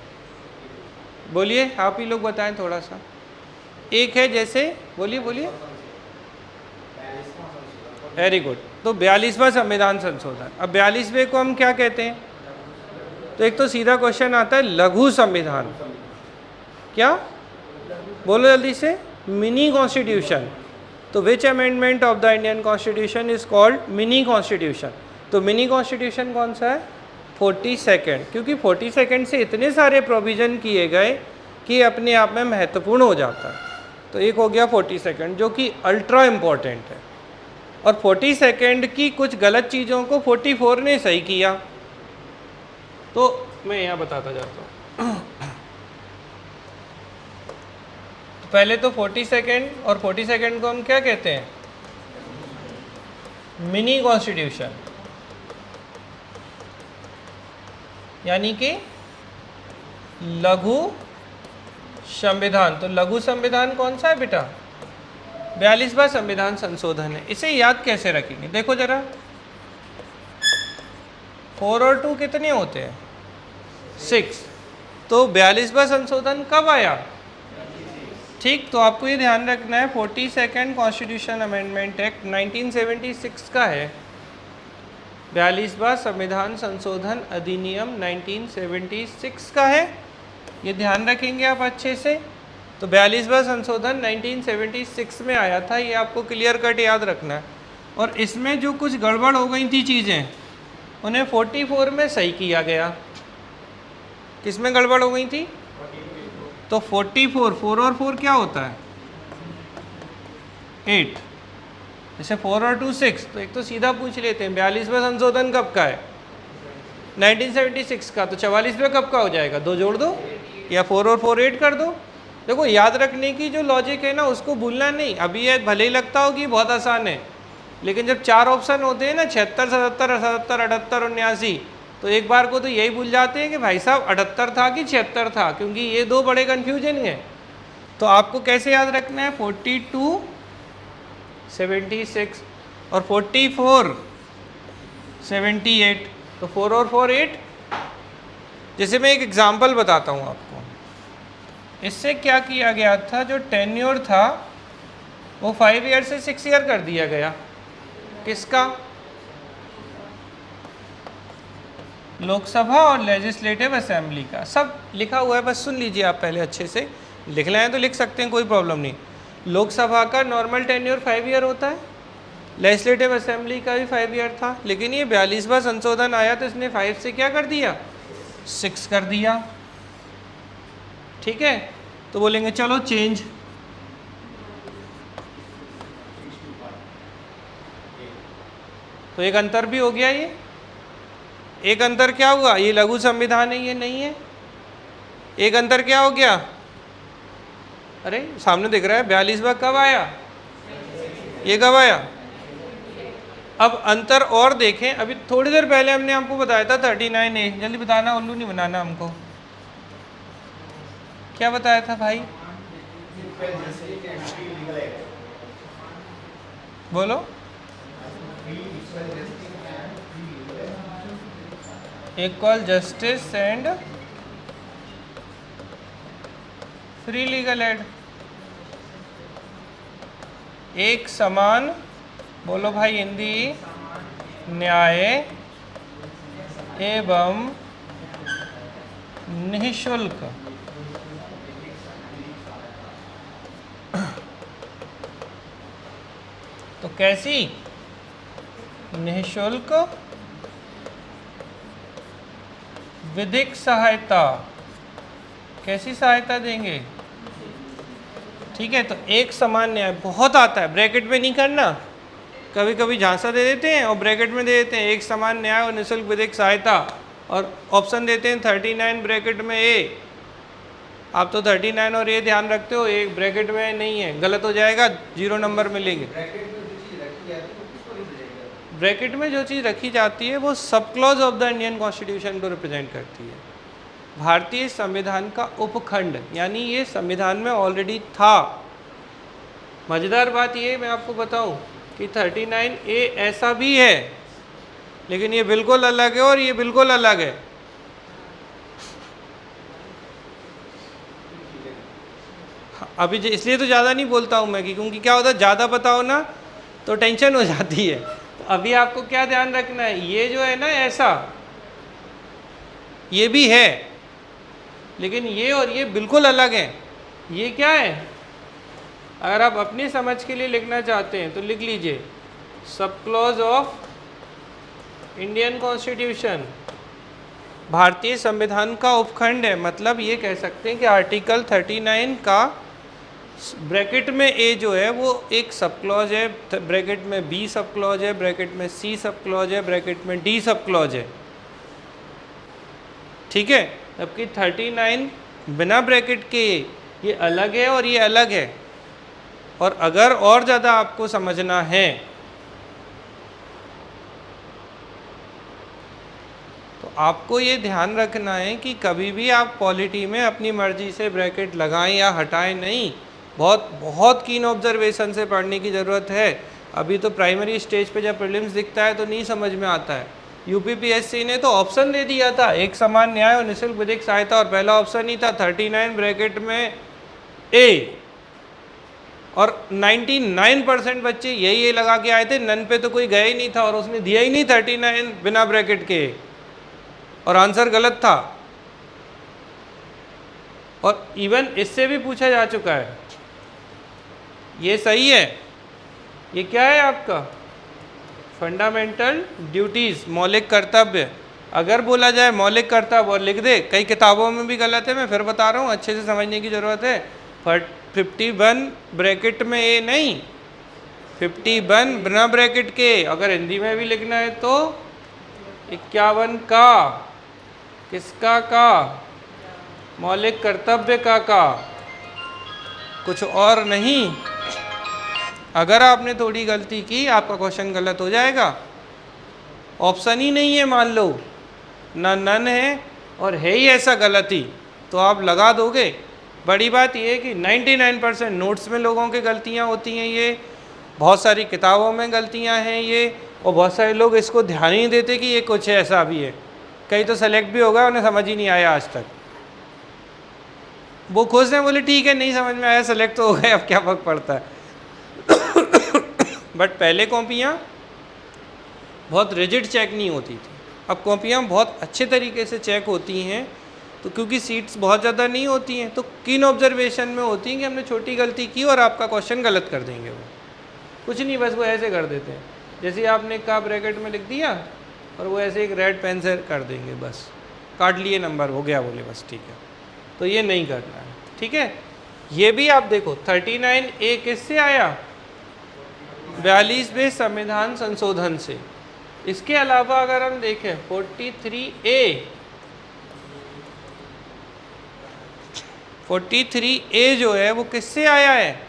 बोलिए आप ही लोग बताएं थोड़ा सा। एक है जैसे, बोलिए बोलिए, वेरी गुड, तो 42वां संविधान संशोधन। अब 42वें को हम क्या कहते हैं? तो एक तो सीधा क्वेश्चन आता है लघु संविधान, क्या बोलो जल्दी से, मिनी कॉन्स्टिट्यूशन। तो विच amendment of the Indian constitution is called mini constitution? तो मिनी कॉन्स्टिट्यूशन कौन सा है? 42nd, क्योंकि 42nd से इतने सारे प्रोविज़न किए गए कि अपने आप में महत्वपूर्ण हो जाता है। तो एक हो गया 42nd जो कि अल्ट्रा इम्पोर्टेंट है, और 42nd की कुछ गलत चीज़ों को 44 ने सही किया। तो मैं यहाँ बताता जाता हूँ। तो पहले तो 42nd, और 42nd को हम क्या कहते हैं? मिनी कॉन्स्टिट्यूशन, यानी कि लघु संविधान। तो लघु संविधान कौन सा है बेटा? 42वां संविधान संशोधन है। इसे याद कैसे रखेंगे? देखो जरा, 4 और 2 कितने होते हैं? 6। तो 42वां संशोधन कब आया? ठीक, तो आपको ये ध्यान रखना है 42nd कॉन्स्टिट्यूशन अमेंडमेंट एक्ट 1976 का है। 42वां संविधान संशोधन अधिनियम 1976 का है, ये ध्यान रखेंगे आप अच्छे से। तो 42वां संशोधन 1976 में आया था, ये आपको क्लियर कट याद रखना है। और इसमें जो कुछ गड़बड़ हो गई थी चीज़ें, उन्हें 44 में सही किया गया। किसमें गड़बड़ हो गई थी? तो 44, 4 और 4 क्या होता है? 8। जैसे 4 और 2 6। तो एक तो सीधा पूछ लेते हैं 42वां संशोधन कब का है? 1976 का। तो 44वां कब का हो जाएगा? 2 जोड़ दो, या 4 और 4 8 कर दो। देखो, याद रखने की जो लॉजिक है ना, उसको भूलना नहीं। अभी ये भले ही लगता हो कि बहुत आसान है, लेकिन जब 4 ऑप्शन होते हैं ना, 76 77 77 78 79, तो एक बार को तो यही भूल जाते हैं कि भाई साहब 78 था कि 76 था, क्योंकि ये दो बड़े कन्फ्यूजन हैं। तो आपको कैसे याद रखना है? 42 76 और 44 78। तो 4 और 4 8। जैसे मैं एक एग्जांपल बताता हूँ आपको, इससे क्या किया गया था, जो टेन्योर था वो 5 ईयर से 6 ईयर कर दिया गया। किसका? लोकसभा और लेजिस्लेटिव असेंबली का। सब लिखा हुआ है, बस सुन लीजिए आप पहले अच्छे से। लिखना है तो लिख सकते हैं, कोई प्रॉब्लम नहीं। लोकसभा का नॉर्मल टेन्योर 5 ईयर होता है, लेजिस्लेटिव असेंबली का भी 5 ईयर था, लेकिन ये 42वां संशोधन आया तो इसने 5 से क्या कर दिया, 6 कर दिया। ठीक है, तो बोलेंगे चलो चेंज। तो एक अंतर भी हो गया। ये एक अंतर क्या हुआ, ये लघु संविधान है, ये नहीं है। एक अंतर क्या हो गया, अरे सामने दिख रहा है 42वां कब आया, ये कब आया। अब अंतर और देखें, अभी थोड़ी देर पहले हमने आपको बताया था 39A, जल्दी बताना, उल्लू नहीं बनाना हमको। क्या बताया था भाई, बोलो। Equal justice and free legal aid, एक समान, बोलो भाई हिंदी, न्याय एवं निःशुल्क। तो कैसी, निःशुल्क विधिक सहायता। कैसी सहायता देंगे, ठीक है। तो एक समान न्याय बहुत आता है, ब्रैकेट में नहीं करना, कभी कभी झांसा दे देते हैं और ब्रैकेट में दे देते हैं एक समान न्याय और निःशुल्क विधिक सहायता, और ऑप्शन देते हैं 39 ब्रैकेट में ए। आप तो 39 और ए ध्यान रखते हो, एक ब्रैकेट में नहीं है, गलत हो जाएगा, 0 नंबर मिलेंगे। ब्रैकेट में जो चीज़ रखी जाती है वो sub clause of the Indian constitution को रिप्रेजेंट करती है, भारतीय संविधान का उपखंड, यानी ये संविधान में ऑलरेडी था। मज़ेदार बात ये मैं आपको बताऊं कि 39A ऐसा भी है, लेकिन ये बिल्कुल अलग है और ये बिल्कुल अलग है। अभी इसलिए तो ज़्यादा नहीं बोलता हूँ मैं, क्योंकि क्या होता है ज़्यादा बताओ ना तो टेंशन हो जाती है। तो अभी आपको क्या ध्यान रखना है, ये जो है ना ऐसा, ये भी है, लेकिन ये और ये बिल्कुल अलग है। ये क्या है, अगर आप अपनी समझ के लिए लिखना चाहते हैं तो लिख लीजिए, sub clause of Indian constitution, भारतीय संविधान का उपखंड है। मतलब ये कह सकते हैं कि आर्टिकल 39 का ब्रैकेट में ए जो है वो एक सब क्लॉज है, ब्रैकेट में बी सब क्लॉज है, ब्रैकेट में सी सब क्लॉज है, ब्रैकेट में डी सब क्लॉज है। ठीक है, जबकि 39 बिना ब्रैकेट के ये अलग है और ये अलग है। और अगर और ज़्यादा आपको समझना है तो आपको ये ध्यान रखना है कि कभी भी आप पॉलिटी में अपनी मर्जी से ब्रैकेट लगाएं या हटाएं नहीं, बहुत बहुत कीन ऑब्जर्वेशन से पढ़ने की ज़रूरत है। अभी तो प्राइमरी स्टेज पे जब प्रीलिम्स दिखता है तो नहीं समझ में आता है। यूपीपीएससी ने तो ऑप्शन दे दिया था, एक समान न्याय और निःशुल्क विधिक सहायता, और पहला ऑप्शन ही था 39 ब्रैकेट में ए, और 99% बच्चे यही लगा के आए थे, नन पे तो कोई गया ही नहीं था, और उसने दिया ही नहीं 39 बिना ब्रैकेट के, और आंसर गलत था। और इवन इससे भी पूछा जा चुका है, ये सही है, ये क्या है आपका फंडामेंटल ड्यूटीज़, मौलिक कर्तव्य। अगर बोला जाए मौलिक कर्तव्य और लिख दे, कई किताबों में भी गलत है, मैं फिर बता रहा हूँ, अच्छे से समझने की ज़रूरत है। 51 ब्रैकेट में ए नहीं, 51 बिना ब्रैकेट के। अगर हिंदी में भी लिखना है तो 51 का, किसका का, मौलिक कर्तव्य का, कुछ और नहीं। अगर आपने थोड़ी गलती की आपका क्वेश्चन गलत हो जाएगा। ऑप्शन ही नहीं है, मान लो ना नन है और है ही ऐसा गलती, तो आप लगा दोगे। बड़ी बात यह है कि 99% नोट्स में लोगों की गलतियां होती हैं, ये बहुत सारी किताबों में गलतियां हैं ये, और बहुत सारे लोग इसको ध्यान ही नहीं देते कि ये कुछ ऐसा भी है। कई तो सेलेक्ट भी होगा, उन्हें समझ ही नहीं आया आज तक, वो खुश हैं, बोले ठीक है नहीं समझ में आया, सेलेक्ट तो हो गए, अब क्या फर्क पड़ता है। बट पहले कॉपियाँ बहुत रिजिड चेक नहीं होती थी। अब कॉपियाँ बहुत अच्छे तरीके से चेक होती हैं, तो क्योंकि सीट्स बहुत ज़्यादा नहीं होती हैं, तो किन ऑब्जर्वेशन में होती हैं कि हमने छोटी गलती की और आपका क्वेश्चन गलत कर देंगे। वो कुछ नहीं, बस वो ऐसे कर देते हैं, जैसे आपने का ब्रैकेट में लिख दिया और वो ऐसे एक रेड पेन से कर देंगे, बस काट लिए नंबर, हो गया, बोले बस ठीक है। तो ये नहीं करना है, ठीक है। ये भी आप देखो 39A किससे आया? 42वें संविधान संशोधन से। इसके अलावा अगर हम देखें 43A जो है वो किससे आया है?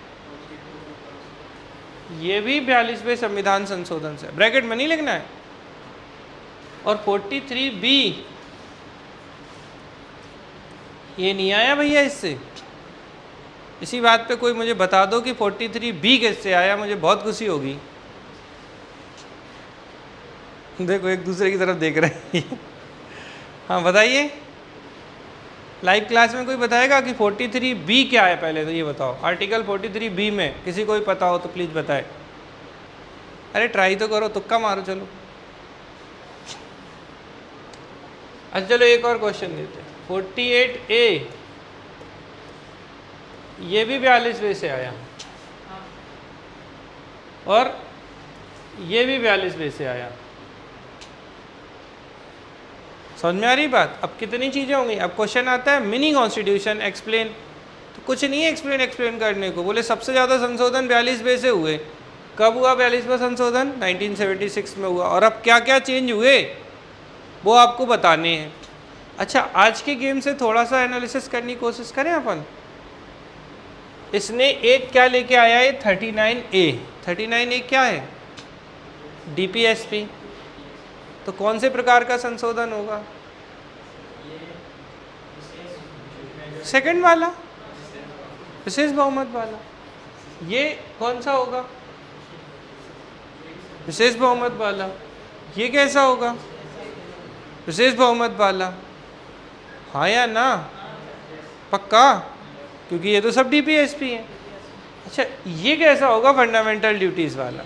ये भी 42वें संविधान संशोधन से, ब्रैकेट में नहीं लिखना है। और 43B ये नहीं आया भैया इससे। इसी बात पे कोई मुझे बता दो कि 43B किससे आया, मुझे बहुत खुशी होगी। देखो एक दूसरे की तरफ देख रहे हैं। हाँ बताइए, लाइव क्लास में कोई बताएगा कि 43B क्या है? पहले तो ये बताओ, आर्टिकल 43B में किसी को भी पता हो तो प्लीज़ बताए। अरे ट्राई तो करो, तुक्का मारो, चलो। अच्छा चलो एक और क्वेश्चन देते हैं। 48A ये भी 42वें से आया और ये भी 42वें से आया। समझ में आ रही बात? अब कितनी चीज़ें होंगी। अब क्वेश्चन आता है मिनी कॉन्स्टिट्यूशन एक्सप्लेन, तो कुछ नहीं है एक्सप्लेन करने को। बोले सबसे ज़्यादा संशोधन 42वें से हुए। कब हुआ 42वां संशोधन? 1976 में हुआ। और अब क्या क्या चेंज हुए वो आपको बताने हैं। अच्छा आज के गेम से थोड़ा सा एनालिसिस करने की कोशिश करें अपन। इसने एक क्या लेके आया है? 39A। 39A क्या है? DPSP। तो कौन से प्रकार का संशोधन होगा? सेकंड वाला, विशेष बहुमत वाला। ये कौन सा होगा? विशेष बहुमत वाला। ये कैसा होगा? विशेष बहुमत वाला। हाँ या ना? पक्का? क्योंकि ये तो सब DPSP है। अच्छा ये कैसा होगा? फंडामेंटल ड्यूटीज वाला।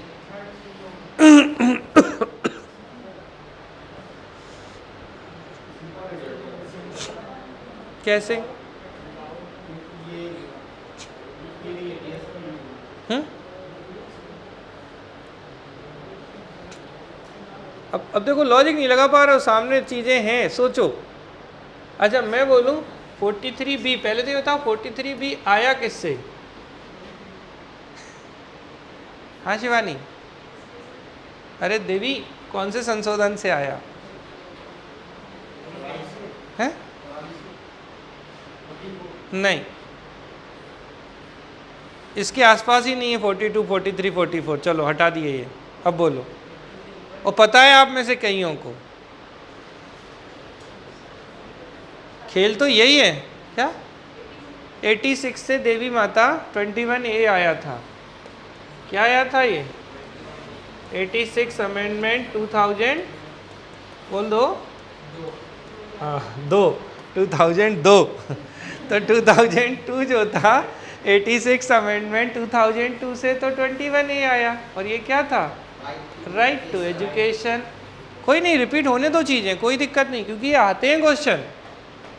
कैसे? अब देखो लॉजिक नहीं लगा पा रहे हो, सामने चीजें हैं, सोचो। अच्छा मैं बोलूं 43B, पहले तो ये बताओ 43B आया किससे? हाँ शिवानी, अरे देवी कौन से संशोधन से आया है? नहीं, इसके आसपास ही नहीं है। 42, 43, 44, चलो हटा दिए ये। अब बोलो, और पता है आप में से कईयों को खेल तो यही है क्या? 86 से देवी माता 21A आया था। क्या आया था ये? 86 अमेंडमेंट 2000, बोल दो। हाँ 2002। तो 2002 जो था 86 अमेंडमेंट 2002 से तो 21A आया। और ये क्या था? Right to education. कोई नहीं, रिपीट होने दो चीज़ें, कोई दिक्कत नहीं, क्योंकि ये आते हैं क्वेश्चन,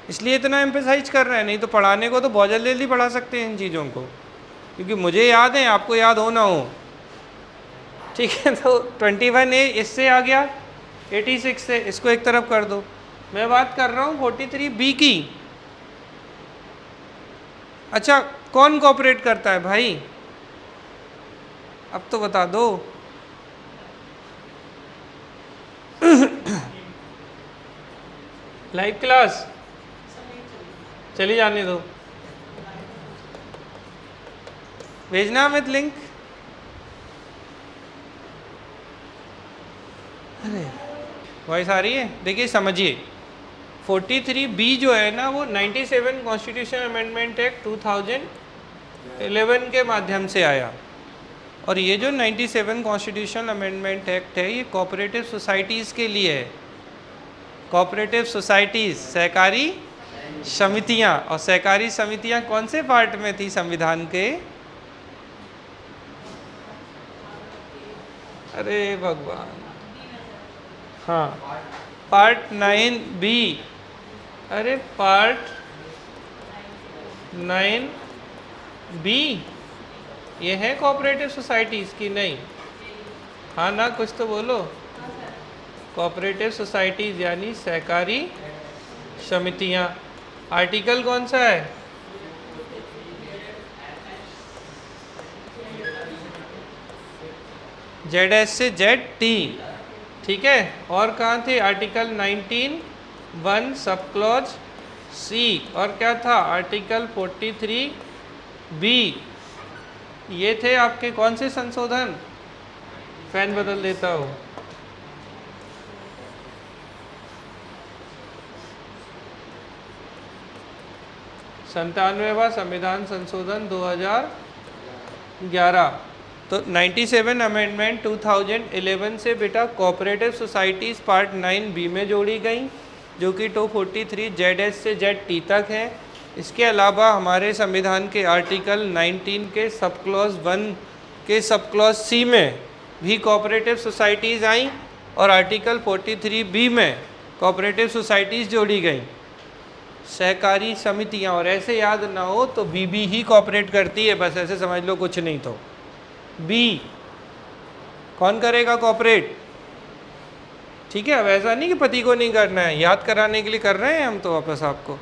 इसलिए इतना एम्फेसाइज कर रहे हैं। नहीं तो पढ़ाने को तो बहुत जल्दी पढ़ा सकते हैं इन चीज़ों को, क्योंकि मुझे याद है, आपको याद हो ना हो। ठीक है, तो 21A इससे आ गया 86 से, इसको एक तरफ कर दो। मैं बात कर रहा हूँ 43B की। अच्छा कौन कोऑपरेट करता है भाई? अब तो बता दो। लाइव क्लास चली जाने दो, भेजना अमित लिंक। अरे वॉइस आ रही है? देखिए समझिए, 43B जो है ना वो 97 कॉन्स्टिट्यूशन अमेंडमेंट एक्ट 2011 के माध्यम से आया। और ये जो 97 कॉन्स्टिट्यूशन अमेंडमेंट एक्ट है ये कोऑपरेटिव सोसाइटीज़ के लिए है। कोऑपरेटिव सोसाइटीज़, सहकारी समितियाँ। और सहकारी समितियाँ कौन से पार्ट में थी संविधान के? अरे भगवान, हाँ, पार्ट 9B। अरे पार्ट 9B ये है कोऑपरेटिव सोसाइटीज़ की? नहीं, हाँ ना, कुछ तो बोलो। कोऑपरेटिव सोसाइटीज़ यानी सहकारी समितियाँ। आर्टिकल कौन सा है? ZS से ZT, ठीक है। और कहाँ थे? Article 19(1) sub clause C। और क्या था? Article 43B। ये थे आपके कौन से संशोधन? फैन बदल देता हूँ। संतानवेवां संविधान संशोधन 2011। तो 97 अमेंडमेंट 2011 से बेटा कोऑपरेटिव सोसाइटीज़ पार्ट 9B में जोड़ी गई, जो कि 243 ZS से ZT तक है। इसके अलावा हमारे संविधान के आर्टिकल 19 के सब क्लॉज 1 के सब क्लॉज C में भी कोऑपरेटिव सोसाइटीज़ आई, और आर्टिकल 43B में कोऑपरेटिव सोसाइटीज़ जोड़ी गई, सहकारी समितियां। और ऐसे याद ना हो तो BB ही कोऑपरेट करती है, बस ऐसे समझ लो, कुछ नहीं तो B कौन करेगा कोऑपरेट? ठीक है, अब ऐसा नहीं कि पति को नहीं करना है, याद कराने के लिए कर रहे हैं हम तो वापस आपको,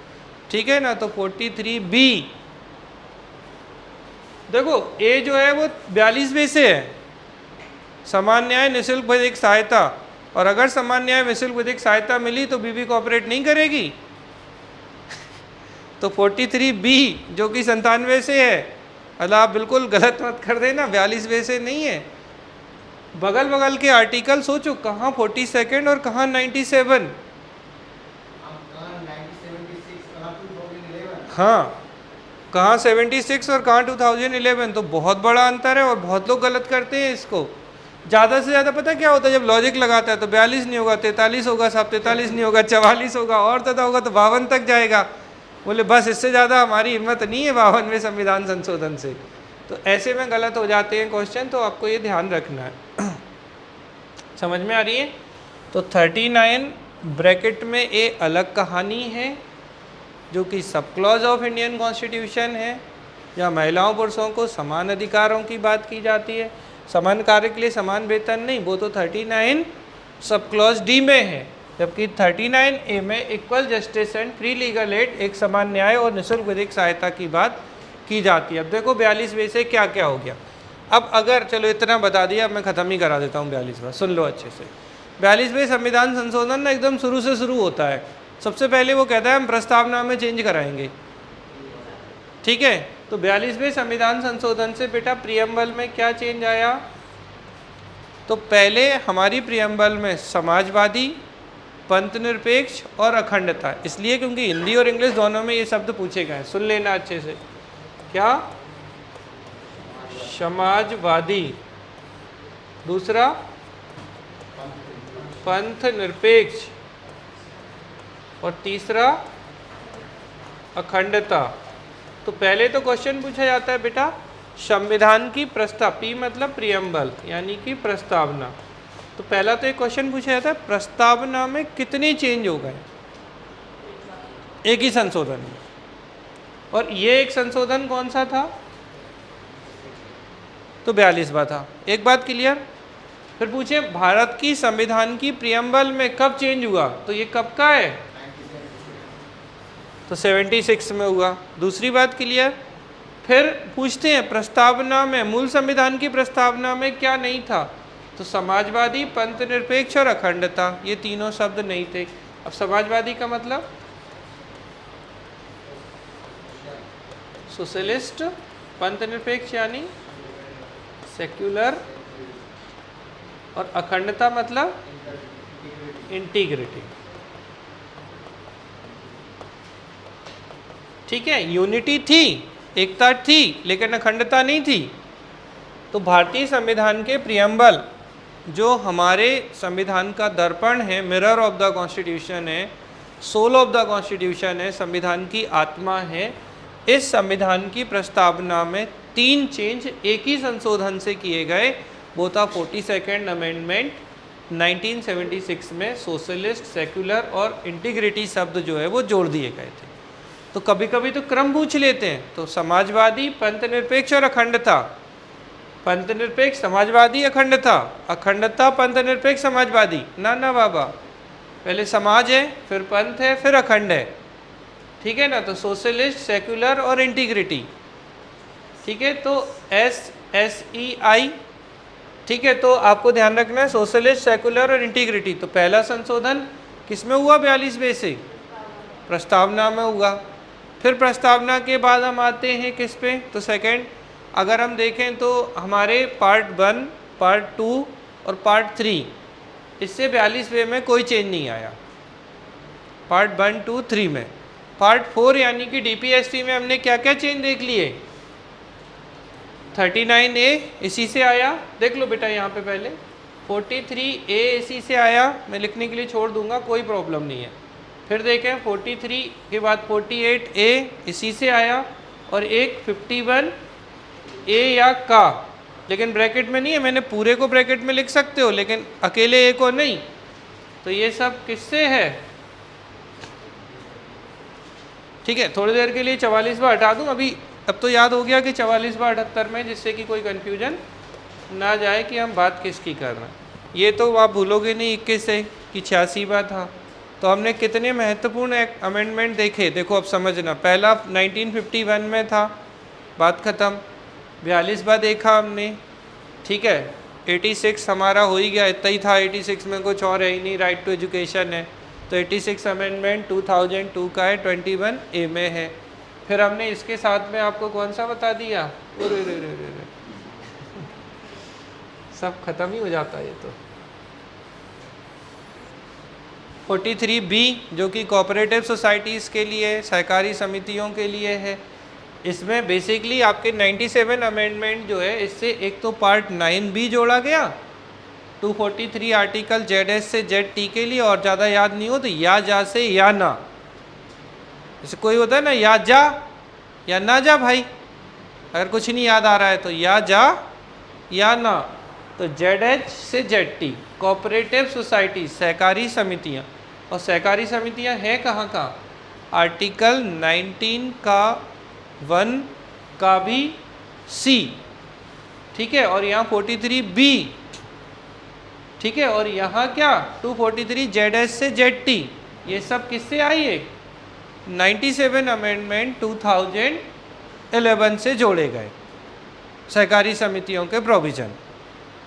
ठीक है ना। तो 43B देखो, A जो है वो 42 से है, समान न्याय निःशुल्क विधिक सहायता। और अगर समान न्याय निःशुल्क विधिक सहायता मिली तो BB कोऑपरेट नहीं करेगी। तो 43B जो कि 97 से है, अल्लाह आप बिल्कुल गलत मत कर देना, 42 से नहीं है। बगल बगल के आर्टिकल सोचो, कहाँ 42 और कहाँ 97। हाँ, कहाँ 76 और कहाँ 2011, तो बहुत बड़ा अंतर है। और बहुत लोग गलत करते हैं इसको। ज़्यादा से ज़्यादा पता क्या होता है, जब लॉजिक लगाता है तो 42 नहीं होगा, 43 होगा, साहब 43 नहीं होगा, 44 होगा, और ज़्यादा होगा तो 52 तक जाएगा। बोले बस इससे ज़्यादा हमारी हिम्मत नहीं है 52वें संविधान संशोधन से। तो ऐसे में गलत हो जाते हैं क्वेश्चन, तो आपको ये ध्यान रखना है। समझ में आ रही है? तो 39 ब्रैकेट में ए अलग कहानी है, जो कि sub clause of Indian constitution है, जहाँ महिलाओं पुरुषों को समान अधिकारों की बात की जाती है। समान कार्य के लिए समान वेतन नहीं, वो तो 39 सब क्लॉज डी में है। जबकि 39A में equal justice and free legal aid, एक समान न्याय और निःशुल्क विधिक सहायता की बात की जाती है। अब देखो 42 से क्या क्या हो गया। अब अगर चलो इतना बता दिया, अब मैं ख़त्म ही करा देता हूँ 42वां, सुन लो अच्छे से। 42वें संविधान संशोधन ना एकदम शुरू से शुरू होता है। सबसे पहले वो कहता है हम प्रस्तावना में चेंज कराएंगे, ठीक है। तो 42वें संविधान संशोधन से बेटा प्रियम्बल में क्या चेंज आया? तो पहले हमारी प्रियम्बल में समाजवादी, पंथ निरपेक्ष और अखंडता, इसलिए क्योंकि हिंदी और इंग्लिश दोनों में ये शब्द पूछे गए, सुन लेना अच्छे से। क्या? समाजवादी, दूसरा पंथ निरपेक्ष, और तीसरा अखंडता। तो पहले तो क्वेश्चन पूछा जाता है बेटा संविधान की प्रस्ताव, पी मतलब प्रियम्बल यानी कि प्रस्तावना। तो पहला तो एक क्वेश्चन पूछा जाता है प्रस्तावना में कितने चेंज हो गए एक ही संशोधन में। और ये एक संशोधन कौन सा था? तो 42वां था। एक बात क्लियर। फिर पूछे भारत की संविधान की प्रियम्बल में कब चेंज हुआ? तो ये कब का है? तो 76 में हुआ। दूसरी बात क्लियर। फिर पूछते हैं प्रस्तावना में, मूल संविधान की प्रस्तावना में क्या नहीं था? तो समाजवादी, पंथ निरपेक्ष और अखंडता, ये तीनों शब्द नहीं थे। अब समाजवादी का मतलब सोशलिस्ट, पंथ निरपेक्ष यानी सेक्युलर, और अखंडता मतलब इंटीग्रिटी। ठीक है, यूनिटी थी, एकता थी, लेकिन अखंडता नहीं थी। तो भारतीय संविधान के प्रियम्बल जो हमारे संविधान का दर्पण है, मिरर ऑफ द कॉन्स्टिट्यूशन है, सोल ऑफ द कॉन्स्टिट्यूशन है, संविधान की आत्मा है, इस संविधान की प्रस्तावना में 3 चेंज एक ही संशोधन से किए गए। वो था 42nd अमेंडमेंट 1976 में सोशलिस्ट, सेक्युलर और इंटीग्रिटी शब्द जो है वो जोड़ दिए गए थे। तो कभी कभी तो क्रम पूछ लेते हैं, तो समाजवादी, पंथ निरपेक्ष और अखंडता। पंथ निरपेक्ष, समाजवादी, अखंडता, अखंडता, पंथ निरपेक्ष, समाजवादी। ना ना बाबा, पहले समाज है, फिर पंथ है, फिर अखंड है, ठीक है ना। तो सोशलिस्ट, सेक्युलर और इंटीग्रिटी, ठीक है। तो SSEI, ठीक है। तो आपको ध्यान रखना है सोशलिस्ट, सेक्युलर और इंटीग्रिटी। तो पहला संशोधन किसमें हुआ 42वें से? प्रस्तावना में हुआ। फिर प्रस्तावना के बाद हम आते हैं किस पे? तो सेकंड, अगर हम देखें तो हमारे पार्ट 1, पार्ट 2 और पार्ट 3, इससे 42वें में कोई चेंज नहीं आया। पार्ट 1, 2, 3 में। पार्ट 4 यानी कि DPST में हमने क्या क्या चेंज देख लिए? 39A इसी से आया, देख लो बेटा यहाँ पे पहले। 43A इसी से आया, मैं लिखने के लिए छोड़ दूंगा, कोई प्रॉब्लम नहीं है। फिर देखें 43 के बाद 48A इसी से आया, और एक 51A या का, लेकिन ब्रैकेट में नहीं है, मैंने पूरे को ब्रैकेट में लिख सकते हो, लेकिन अकेले A को नहीं। तो ये सब किससे है? ठीक है, थोड़ी देर के लिए 44 बार हटा दूँ अभी। अब तो याद हो गया कि 44 बार 78 में, जिससे कि कोई कन्फ्यूजन ना जाए कि हम बात किसकी कर रहे हैं। ये तो आप भूलोगे नहीं 21 से कि 86 बार था। तो हमने कितने महत्वपूर्ण अमेंडमेंट देखे, देखो अब समझना। पहला 1951 में था, बात ख़त्म। 42 बार देखा हमने, ठीक है। 86 हमारा हो ही गया, इतना ही था। 86 में कुछ और है ही नहीं, राइट टू एजुकेशन है। तो 86 अमेंडमेंट 2002 का है, 21A में है। फिर हमने इसके साथ में आपको कौन सा बता दिया? अरे रे रे रे, सब खत्म ही हो जाता है ये तो। 43B जो कि कोऑपरेटिव सोसाइटीज़ के लिए, सहकारी समितियों के लिए है। इसमें बेसिकली आपके 97 अमेंडमेंट जो है, इससे एक तो पार्ट 9B जोड़ा गया 243 आर्टिकल ZS से ZT के लिए, और ज़्यादा याद नहीं हो तो या जा से या ना, जैसे कोई होता है ना, या जा या ना जा भाई, अगर कुछ नहीं याद आ रहा है तो या जा या ना। तो ZH से ZT कोऑपरेटिव सोसाइटी, सहकारी समितियाँ। और सहकारी समितियाँ हैं कहाँ कहाँ? आर्टिकल 19 का 1 का भी C, ठीक है। और यहाँ 43B, ठीक है। और यहाँ क्या 243 ZS से ZT, ये सब किससे आई है? 97 अमेंडमेंट 2011 से जोड़े गए सहकारी समितियों के प्रोविज़न,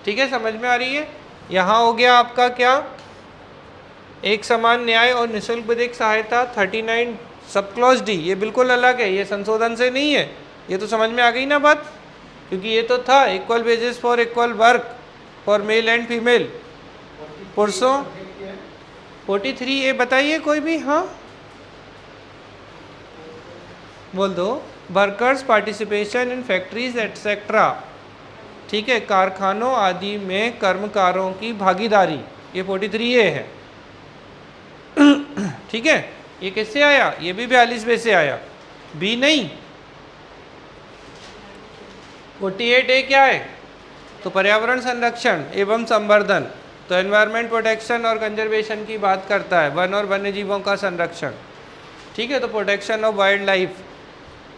ठीक है। समझ में आ रही है? यहाँ हो गया आपका क्या? एक समान न्याय और निःशुल्क विधिक सहायता 39 सब क्लॉज D, ये बिल्कुल अलग है, ये संशोधन से नहीं है। ये तो समझ में आ गई ना बात, क्योंकि ये तो था equal wages for equal work for male and female, पुरुषों। 43A बताइए कोई भी, हाँ बोल दो। Workers participation in factories etcetera, ठीक है, कारखानों आदि में कर्मकारों की भागीदारी, ये 43A है, ठीक है। ये किससे आया? ये भी 42वें से आया, B नहीं। 48A क्या है? तो पर्यावरण संरक्षण एवं संवर्धन, तो एनवायरनमेंट प्रोटेक्शन और कंजर्वेशन की बात करता है, वन और वन्य जीवों का संरक्षण, ठीक है। तो प्रोटेक्शन ऑफ वाइल्ड लाइफ।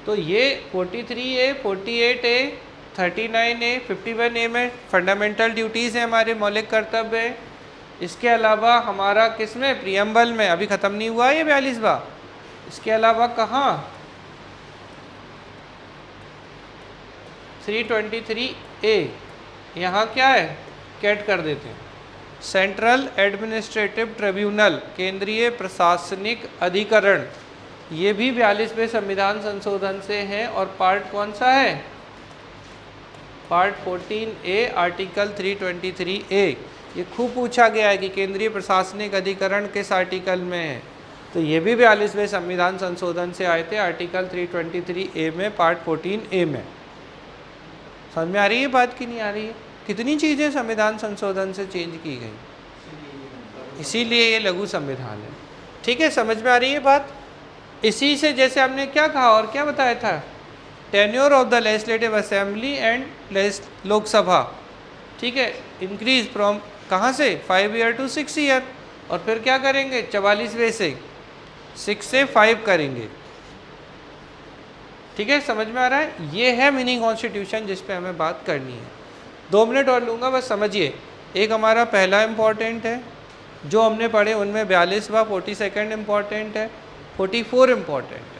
तो ये 43A, 48A, 39A, 51A में फंडामेंटल ड्यूटीज़ हैं, हमारे मौलिक कर्तव्य है। इसके अलावा हमारा किसमें? प्रियम्बल में, अभी ख़त्म नहीं हुआ ये 42वां। इसके अलावा कहाँ? 323A, यहाँ क्या है? कैट कर देते हैं, सेंट्रल एडमिनिस्ट्रेटिव ट्रिब्यूनल, केंद्रीय प्रशासनिक अधिकरण। ये भी 42वें संविधान संशोधन से है। और पार्ट कौन सा है? Part 14A article 323A। ये खूब पूछा गया है कि केंद्रीय प्रशासनिक अधिकरण किस आर्टिकल में है। तो ये भी 42वें संविधान संशोधन से आए थे, आर्टिकल 323A में, पार्ट 14A में। समझ में आ रही है बात कि नहीं आ रही है? कितनी चीज़ें संविधान संशोधन से चेंज की गई, इसीलिए ये लघु संविधान है, ठीक है। समझ में आ रही है बात? इसी से जैसे हमने क्या कहा और क्या बताया था, tenure of the legislative assembly and Lok Sabha, ठीक है, इंक्रीज फ्रॉम कहाँ से 5 ईयर टू 6 ईयर, और फिर क्या करेंगे 44वें से 6 से 5 करेंगे। ठीक है, समझ में आ रहा है? ये है मिनी कॉन्स्टिट्यूशन जिस पे हमें बात करनी है। 2 मिनट और लूँगा, बस समझिए। एक हमारा पहला इम्पॉर्टेंट है, जो हमने पढ़े उनमें 42वां 42nd इम्पॉर्टेंट है, 44 इम्पॉर्टेंट है।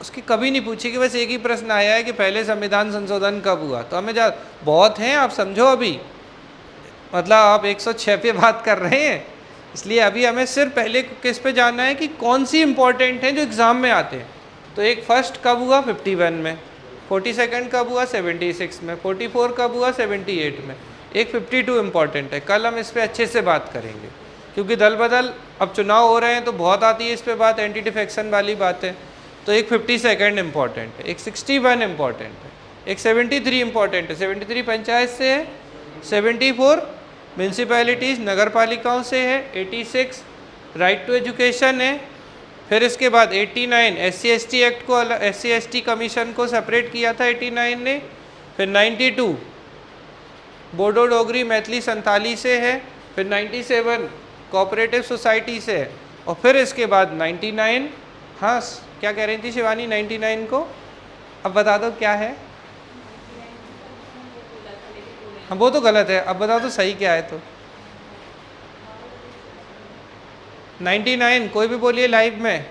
उसकी कभी नहीं पूछी कि बस एक ही प्रश्न आया है कि पहले संविधान संशोधन कब हुआ, तो हमें बहुत हैं, आप समझो अभी, मतलब आप 106 पे बात कर रहे हैं, इसलिए अभी हमें सिर्फ पहले किस पे जानना है कि कौन सी इंपॉर्टेंट है जो एग्ज़ाम में आते हैं। तो एक फर्स्ट कब हुआ 51 में, 42nd कब हुआ 76 में, 44 कब हुआ 78 में, एक 52 इम्पॉर्टेंट है। कल हम इस पर अच्छे से बात करेंगे, क्योंकि दल बदल अब चुनाव हो रहे हैं तो बहुत आती है इस पर बात, एंटी डिफेक्शन वाली बात है। तो एक 52nd इम्पॉर्टेंट है, एक 61 इम्पॉर्टेंट है, एक 73 इम्पॉर्टेंट है। 73 पंचायत से है, 74 म्यूनसिपैलिटीज़ नगर पालिकाओं से है, 86 राइट टू एजुकेशन है। फिर इसके बाद 89 SC/ST एक्ट को, SC/ST कमीशन को सेपरेट किया था 89 ने। फिर 92 बोडो डोगरी मैथिली संथाली से है। फिर 97 कोऑपरेटिव सोसाइटी से है। और फिर इसके बाद 99, हाँ क्या कह रही थी शिवानी 99 को, अब बता दो क्या है? हाँ वो तो गलत है, अब बताओ तो सही क्या है। तो 99 कोई भी बोलिए लाइव में।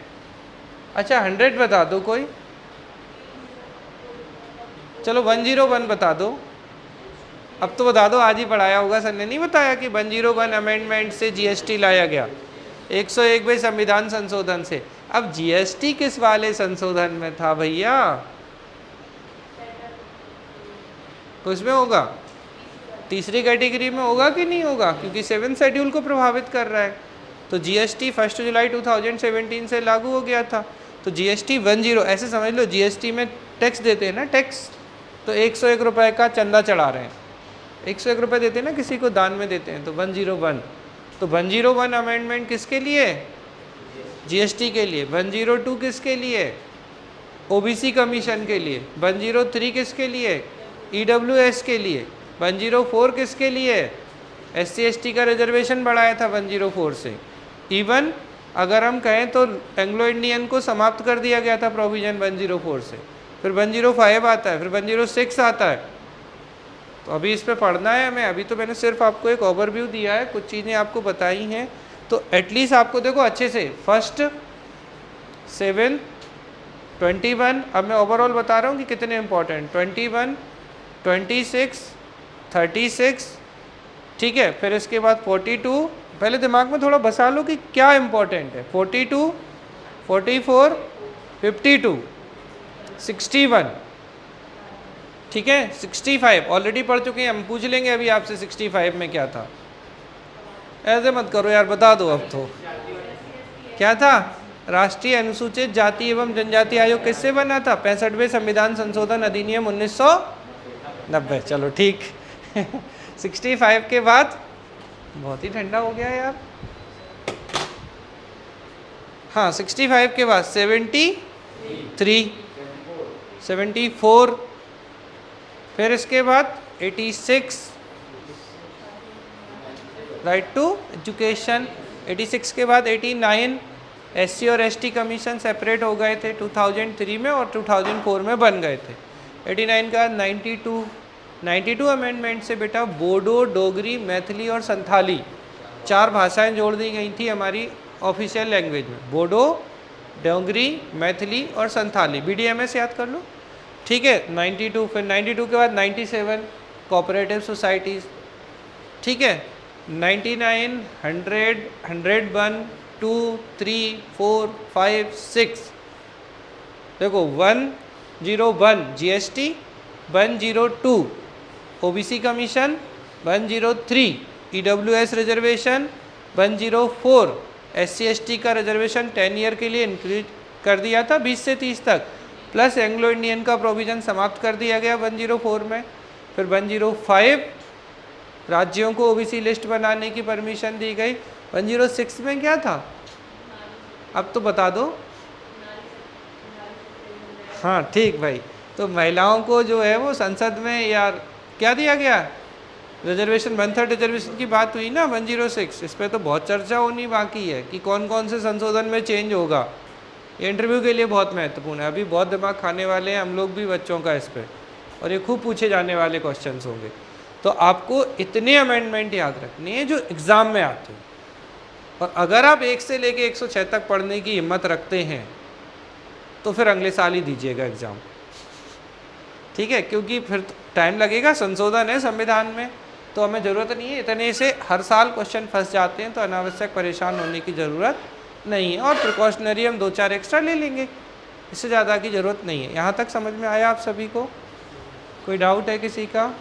अच्छा 100 बता दो कोई, चलो 101 बता दो। अब तो बता दो, आज ही पढ़ाया होगा सर ने, नहीं बताया कि 101 अमेंडमेंट से GST लाया गया, 101वें संविधान संशोधन से। अब GST किस वाले संशोधन में था भैया? कुछ में होगा, तीसरी कैटेगरी में होगा कि नहीं होगा, क्योंकि 7th शेड्यूल को प्रभावित कर रहा है। तो GST 1 जुलाई 2017 से लागू हो गया था। तो GST 10, ऐसे समझ लो GST में टैक्स देते हैं ना, टैक्स, तो 101 रुपये का चंदा चढ़ा रहे हैं, 101 रुपये देते हैं ना, किसी को दान में देते हैं, तो 101। तो 101 अमेंडमेंट किसके लिए? GST के लिए। 102 किसके लिए? OBC कमीशन के लिए। 103 किसके लिए? EWS के लिए। 104 किसके लिए? SC/ST का रिजर्वेशन बढ़ाया था 104 से। इवन अगर हम कहें तो एंग्लो इंडियन को समाप्त कर दिया गया था प्रोविजन 104 से। फिर 105 आता है, फिर 106 आता है। तो अभी इस पे पढ़ना है हमें। अभी तो मैंने सिर्फ आपको एक ओवरव्यू दिया है, कुछ चीज़ें आपको बताई हैं, तो एटलीस्ट आपको देखो अच्छे से 1st 7 21, अब मैं ओवरऑल बता रहा हूँ कि कितने इंपॉर्टेंट, 21 26 36, ठीक है। फिर इसके बाद 42, पहले दिमाग में थोड़ा बसा लो कि क्या इंपॉर्टेंट है। 42 44 52 61, ठीक है। 65 ऑलरेडी पढ़ चुके हैं हम, पूछ लेंगे अभी आपसे 65 में क्या था। ऐसे मत करो यार, बता दो अब तो। क्या था? राष्ट्रीय अनुसूचित जाति एवं जनजाति आयोग किससे बना था? 65वें संविधान संशोधन अधिनियम 1990। चलो ठीक। 65 के बाद बहुत ही ठंडा हो गया यार। हाँ 65 के बाद 73 74, फिर इसके बाद 86 राइट टू एजुकेशन। 86 के बाद 89 SC और ST कमीशन सेपरेट हो गए थे 2003 में और 2004 में बन गए थे। 89 का 92 अमेंडमेंट से बेटा बोडो डोगरी मैथिली और संथाली 4 भाषाएं जोड़ दी गई थी हमारी ऑफिशियल लैंग्वेज में, बोडो डोगरी मैथिली और संथाली। BDMS याद कर लो, ठीक है। 92, फिर 92 के बाद 97 कोऑपरेटिव सोसाइटीज़, ठीक है। 99 100 101 2 3 4 5 6, देखो 101 GST, 102 OBC commission, 103 EWS reservation, 104 SC/ST का रिजर्वेशन 10 ईयर के लिए इंक्रीज कर दिया था 20 से 30 तक, प्लस एंग्लो इंडियन का प्रोविज़न समाप्त कर दिया गया 104 में। फिर 105 राज्यों को OBC लिस्ट बनाने की परमिशन दी गई। 106 में क्या था अब तो बता दो। हाँ ठीक भाई, तो महिलाओं को जो है वो संसद में यार क्या दिया गया, रिजर्वेशन, 1/3 रिजर्वेशन की बात हुई ना 106, इस पर तो बहुत चर्चा होनी बाकी है कि कौन कौन से संशोधन में चेंज होगा। ये इंटरव्यू के लिए बहुत महत्वपूर्ण है, अभी बहुत दिमाग खाने वाले हैं हम लोग भी बच्चों का इस पर, और ये खूब पूछे जाने वाले क्वेश्चंस होंगे। तो आपको इतने अमेंडमेंट याद रखने हैं जो एग्ज़ाम में आते हैं, और अगर आप 1 से लेके 106 तक पढ़ने की हिम्मत रखते हैं तो फिर अगले साल ही दीजिएगा एग्ज़ाम, ठीक है, क्योंकि फिर टाइम लगेगा, संशोधन है संविधान में, तो हमें ज़रूरत नहीं है इतने से हर साल क्वेश्चन फंस जाते हैं, तो अनावश्यक परेशान होने की ज़रूरत नहीं है, और प्रिकॉशनरी हम 2-4 एक्स्ट्रा ले लेंगे, इससे ज़्यादा की ज़रूरत नहीं है। यहाँ तक समझ में आया आप सभी को? कोई डाउट है किसी का?